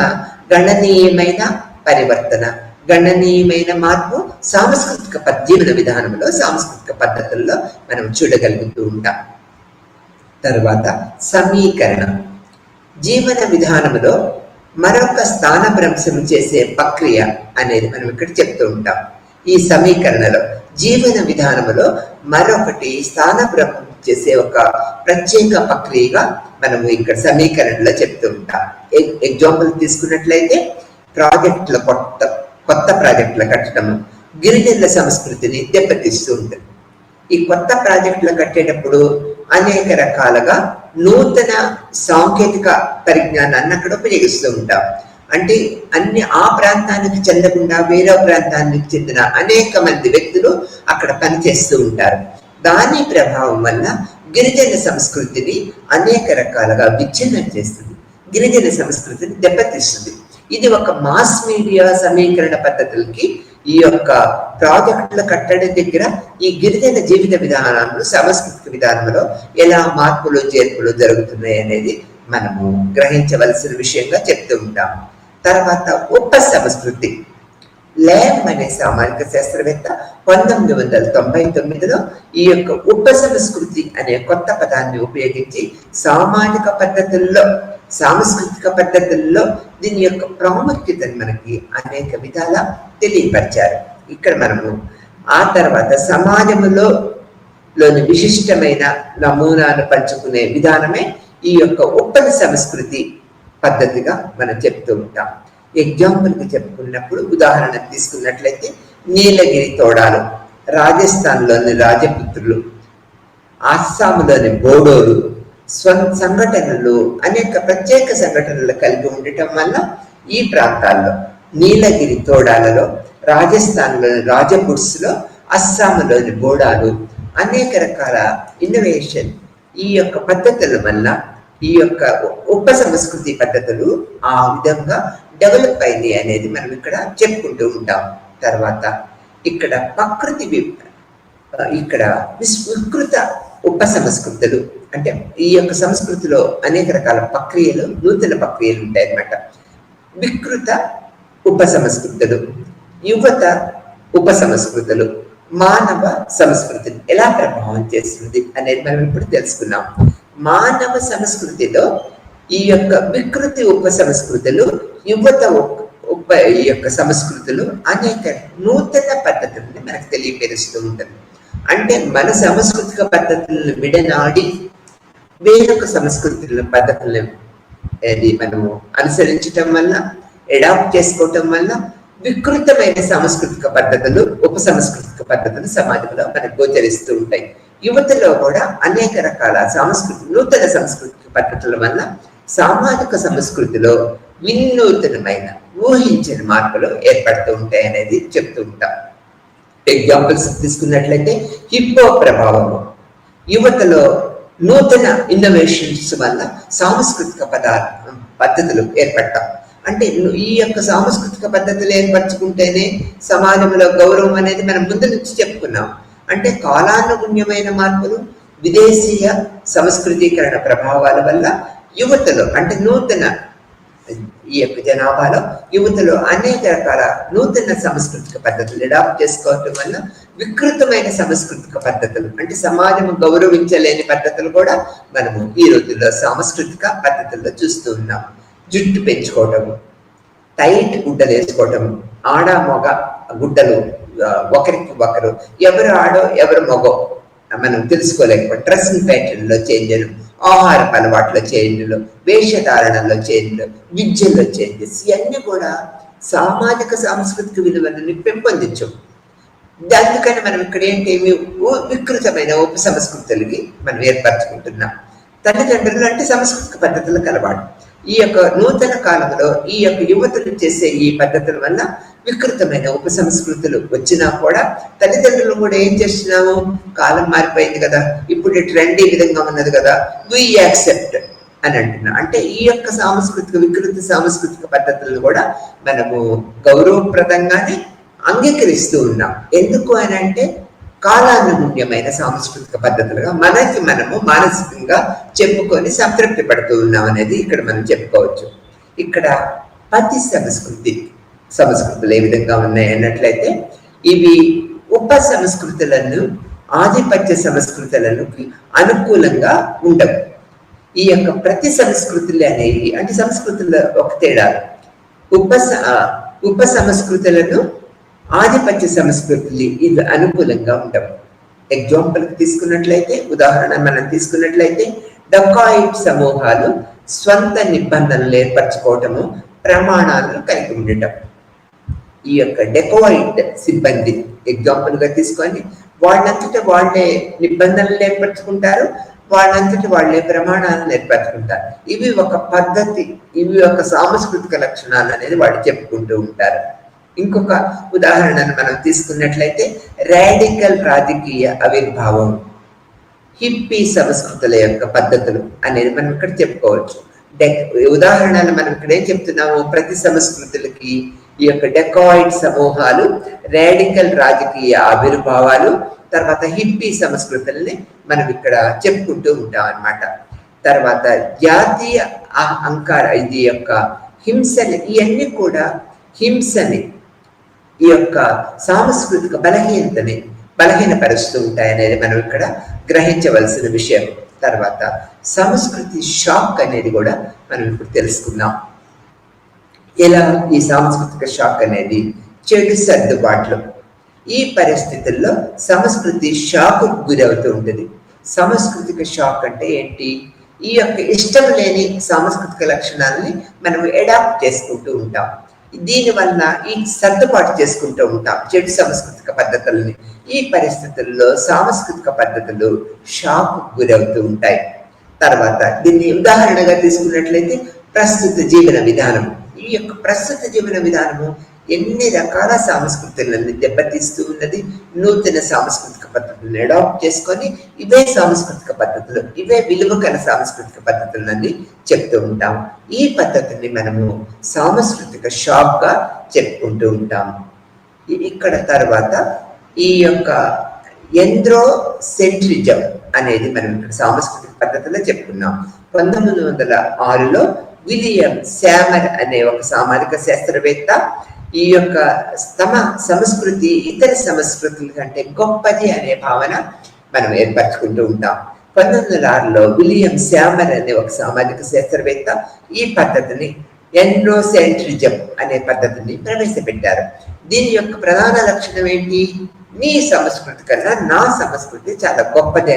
గణనీయమైన పరివర్తన, గణనీయమైన మార్పు సాంస్కృతిక జీవన విధానంలో, సాంస్కృతిక పద్ధతుల్లో మనం చూడగలుగుతూ ఉంటాం. తర్వాత సమీకరణ, జీవన విధానంలో మరొక స్థానభ్రంశం చేసే ప్రక్రియ అనేది మనం ఇక్కడ చెప్తూ ఉంటాం. ఈ సమీకరణలో జీవన విధానంలో మరొకటి స్థానభ్రంశం చేసే ఒక ప్రత్యేక ప్రక్రియగా మనము ఇక్కడ సమీకరణలో చెప్తూ ఉంటాం. ఎగ్జాంపుల్ తీసుకున్నట్లయితే ప్రాజెక్టుల కొత్త ప్రాజెక్టులు కట్టడము గిరిజనుల సంస్కృతిని దెబ్బతీస్తూ ఉంటుంది. ఈ కొత్త ప్రాజెక్టులు కట్టేటప్పుడు అనేక రకాలుగా నూతన సాంకేతిక పరిజ్ఞానాన్ని అక్కడ ఉపయోగిస్తూ ఉంటాం. అంటే అన్ని ఆ ప్రాంతానికి చెందకుండా వేరే ప్రాంతానికి చెందిన అనేక మంది వ్యక్తులు అక్కడ పనిచేస్తూ ఉంటారు. దాని ప్రభావం వల్ల గిరిజన సంస్కృతిని అనేక రకాలుగా విచ్ఛిన్నం చేస్తుంది, గిరిజన సంస్కృతిని దెబ్బతీస్తుంది. ఇది ఒక మాస్ మీడియా సమీకరణ పద్ధతులకి ఈ యొక్క ప్రాజెక్టుల కట్టడం దగ్గర ఈ గిరిజన జీవిత విధానంలో, సాంస్కృతిక విధానంలో ఎలా మార్పులు చేర్పులు జరుగుతున్నాయి అనేది మనము గ్రహించవలసిన విషయంగా చెప్తూ ఉంటాం. తర్వాత ఉప సంస్కృతి, ల్యామ్ అనే సామాజిక శాస్త్రవేత్త 1999లో ఈ యొక్క ఉప సంస్కృతి అనే కొత్త పదాన్ని ఉపయోగించి సామాజిక పద్ధతుల్లో, సాంస్కృతిక పద్ధతుల్లో దీని యొక్క ప్రాముఖ్యతను మనకి అనేక విధాలా తెలియపరిచారు. ఇక్కడ మనము ఆ తర్వాత సమాజంలోని విశిష్టమైన నమూనాను పంచుకునే విధానమే ఈ యొక్క ఉప్పటి సంస్కృతి పద్ధతిగా మనం చెప్తూ ఉంటాం. ఎగ్జాంపుల్కి చెప్పుకున్నప్పుడు ఉదాహరణ తీసుకున్నట్లయితే నీలగిరి తోడాలు, రాజస్థాన్లోని రాజపుత్రులు, అస్సాంలోని బోడోలు సంఘటనలు అనేక ప్రత్యేక సంఘటనలు కలిగి ఉండటం వల్ల ఈ ప్రాంతాల్లో నీలగిరి తోడాలలో, రాజస్థాన్లోని రాజపుట్స్లో, అస్సాంలోని బోడాలు అనేక రకాల ఇన్నోవేషన్ ఈ యొక్క పద్ధతుల వల్ల ఈ యొక్క ఉప సంస్కృతి పద్ధతులు ఆ విధంగా డెవలప్ అయింది అనేది మనం ఇక్కడ చెప్పుకుంటూ ఉంటాం. తర్వాత ఇక్కడ ఇక్కడ వికృత ఉప సంస్కృతులు అంటే ఈ యొక్క సంస్కృతిలో అనేక రకాల ప్రక్రియలు, నూతన ప్రక్రియలు ఉంటాయన్నమాట. వికృత ఉప సంస్కృతులు, యువత ఉప సంస్కృతులు, మానవ సంస్కృతిని ఎలా ప్రభావం చేస్తుంది అనేది మనం ఇప్పుడు తెలుసుకున్నాం. మానవ సంస్కృతిలో ఈ యొక్క వికృతి ఉప సంస్కృతులు, యువత ఈ యొక్క సంస్కృతులు అనేక నూతన పద్ధతులని మనకు తెలియపరుస్తూ ఉంటుంది. అంటే మన సాంస్కృతిక పద్ధతులను విడనాడి వేరొక సంస్కృతుల పద్ధతులను మనము అనుసరించటం వల్ల, అడాప్ట్ చేసుకోవటం వల్ల వికృతమైన సాంస్కృతిక పద్ధతులు, ఉప సాంస్కృతిక పద్ధతులు సమాజంలో మనకు గోచరిస్తూ ఉంటాయి. యువతలో కూడా అనేక రకాల నూతన సాంస్కృతిక పద్ధతుల వల్ల సామాజిక సంస్కృతిలో వినూతనమైన ఊహించిన మార్పులు ఏర్పడుతూ ఉంటాయి అనేది చెప్తూ ఉంటాం. ఎగ్జాంపుల్స్ తీసుకున్నట్లయితే హిప్పో ప్రభావము, యువతలో నూతన ఇన్నోవేషన్స్ వల్ల సాంస్కృతిక పద్ధతులు ఏర్పడతాం. అంటే ఈ యొక్క సాంస్కృతిక పద్ధతులు ఏర్పరచుకుంటేనే సమాజంలో గౌరవం అనేది మనం ముందు నుంచి చెప్పుకున్నాం. అంటే కాలానుగుణ్యమైన మార్పులు, విదేశీయ సంస్కృతీకరణ ప్రభావాల వల్ల యువతలో అంటే నూతన ఈ యొక్క జనాభాలో యువతలో అనేక రకాల నూతన సాంస్కృతిక పద్ధతులు అడాప్ట్ చేసుకోవటం వల్ల వికృతమైన సాంస్కృతిక పద్ధతులు అంటే సమాజం గౌరవించలేని పద్ధతులు కూడా మనము ఈ రోజుల్లో సాంస్కృతిక పద్ధతుల్లో చూస్తూ ఉన్నాం. జుట్టు పెంచుకోవటము, టైట్ గుడ్డలు వేసుకోవటము, ఆడ మగ గుడ్డలు ఒకరికి ఒకరు, ఎవరు ఆడో ఎవరు మగో మనం తెలుసుకోలేకపోతే డ్రెస్సింగ్ ప్యాటర్న్లో చేంజ్లు, ఆహారపు అలవాట్ల చేంజ్లు, వేషధారణలో చేంజ్లు, విద్యలో చేంజెస్ ఇవన్నీ కూడా సామాజిక సాంస్కృతిక విలువలను పెంపొందించవు. అందుకని మనం ఇక్కడ ఏంటి వికృతమైన ఉప సంస్కృతులకి మనం ఏర్పరచుకుంటున్నాం. తల్లిదండ్రులు అంటే సాంస్కృతిక పద్ధతులకు అలవాటు. ఈ యొక్క నూతన కాలంలో ఈ యొక్క యువతలు చేసే ఈ పద్ధతుల వల్ల వికృతమైన ఉప సంస్కృతులు వచ్చినా కూడా తల్లిదండ్రులు కూడా ఏం చేస్తున్నాము, కాలం మారిపోయింది కదా, ఇప్పుడు ట్రెండ్ ఈ విధంగా ఉన్నది కదా, వి యాక్సెప్ట్ అని అంటున్నాం. అంటే ఈ యొక్క వికృత సాంస్కృతిక పద్ధతులను కూడా మనము గౌరవప్రదంగానే అంగీకరిస్తూ ఉన్నాం. ఎందుకు అని అంటే కాలానుగుణ్యమైన సాంస్కృతిక పద్ధతులుగా మనము మానసికంగా చెప్పుకొని సంతృప్తి పడుతూ ఉన్నాం అనేది ఇక్కడ మనం చెప్పుకోవచ్చు. ఇక్కడ పతి సంస్కృతులు ఏ విధంగా ఉన్నాయి అన్నట్లయితే ఇవి ఉప సంస్కృతులను, ఆధిపత్య సంస్కృతులను అనుకూలంగా ఉండవు. ఈ యొక్క ప్రతి సంస్కృతులు అనేవి అంటే సంస్కృతుల్లో ఒక తేడా, ఉప సంస్కృతులను ఆధిపత్య సంస్కృతులు ఇవి అనుకూలంగా ఉండవు. ఎగ్జాంపుల్కి తీసుకున్నట్లయితే, ఉదాహరణ మనం తీసుకున్నట్లయితే డకాయిట్ సమూహాలు స్వంత నిబంధనలు ఏర్పరచుకోవటము, ప్రమాణాలను కలిగి ఉండటం. ఈ యొక్క డెకాయిట్ సిబ్బంది ఎగ్జాంపుల్గా తీసుకొని వాళ్ళంతటా వాళ్ళే నిబంధనలు ఏర్పరచుకుంటారు, వాళ్ళంతటి వాళ్ళే ప్రమాణాలను ఏర్పరచుకుంటారు. ఇవి ఒక పద్ధతి, ఇవి ఒక సాంస్కృతిక లక్షణాలు అనేది వాళ్ళు చెప్పుకుంటూ ఉంటారు. ఇంకొక ఉదాహరణను మనం తీసుకున్నట్లయితే రాడికల్ రాజకీయ ఆవిర్భావం, హిప్పీ సంస్కృతుల యొక్క పద్ధతులు అనేది మనం ఇక్కడ చెప్పుకోవచ్చు. ఉదాహరణలు మనం ఇక్కడ ఏం చెప్తున్నాము, ప్రతి సంస్కృతులకి ఈ యొక్క డెకాయిడ్ సమూహాలు, రాడికల్ రాజకీయ ఆవిర్భావాలు, తర్వాత హిప్పీ సంస్కృతుల్ని మనం ఇక్కడ చెప్పుకుంటూ ఉంటాం అన్నమాట. తర్వాత జాతీయ అహంకార ఇది యొక్క హింసని, ఇవన్నీ కూడా హింసని ఈ యొక్క సాంస్కృతిక బలహీనపరుస్తూ ఉంటాయనేది మనం ఇక్కడ గ్రహించవలసిన విషయం. తర్వాత సంస్కృతి షాక్ అనేది కూడా మనం ఇప్పుడు తెలుసుకున్నాం. ఎలా ఈ సాంస్కృతిక షాక్ అనేది చెడు సర్దుబాట్లు, ఈ పరిస్థితుల్లో సంస్కృతి షాకు గురవుతూ ఉంటుంది. సాంస్కృతిక షాక్ అంటే ఏంటి? ఈ యొక్క ఇష్టం లేని సాంస్కృతిక లక్షణాలని మనం అడాప్ట్ చేసుకుంటూ ఉంటాం. దీనివల్ల ఈ సర్దుబాటు చేసుకుంటూ ఉంటాం చెడు సాంస్కృతిక పద్ధతులని. ఈ పరిస్థితుల్లో సాంస్కృతిక పద్ధతులు షాక్ గురవుతూ ఉంటాయి. తర్వాత దీన్ని ఉదాహరణగా తీసుకున్నట్లయితే ప్రస్తుత జీవన విధానం. ఈ యొక్క ప్రస్తుత జీవన విధానము ఎన్ని రకాల సాంస్కృతులను దెబ్బతీస్తూ ఉన్నది. నూతన సాంస్కృతిక పద్ధతులను అడాప్ట్ చేసుకొని ఇవే సాంస్కృతిక పద్ధతులు, ఇవే విలువ కల సాంస్కృతిక పద్ధతులని చెప్తూ ఉంటాం. ఈ పద్ధతిని మనము సాంస్కృతిక షాక్ గా చెప్పుకుంటూ ఉంటాం. ఇక్కడ తర్వాత ఈ యొక్క ఎండ్రోసెంట్రిజం అనేది మనం ఇక్కడ సాంస్కృతిక పద్ధతిలో చెప్పుకున్నాం. 1906లో విలియం శామర్ అనే ఒక సామాజిక శాస్త్రవేత్త ఈ యొక్క తమ సంస్కృతి ఇతర సంస్కృతుల కంటే గొప్పది అనే భావన మనం ఏర్పరచుకుంటూ ఉంటాం. 1906లో విలియం శామర్ అనే ఒక సామాజిక శాస్త్రవేత్త ఈ పద్ధతిని ఎండ్రోసెంట్రిజం అనే పద్ధతిని ప్రవేశపెట్టారు. దీని యొక్క ప్రధాన లక్షణం ఏంటి? నీ సంస్కృతి కన్నా నా సంస్కృతి చాలా గొప్పది.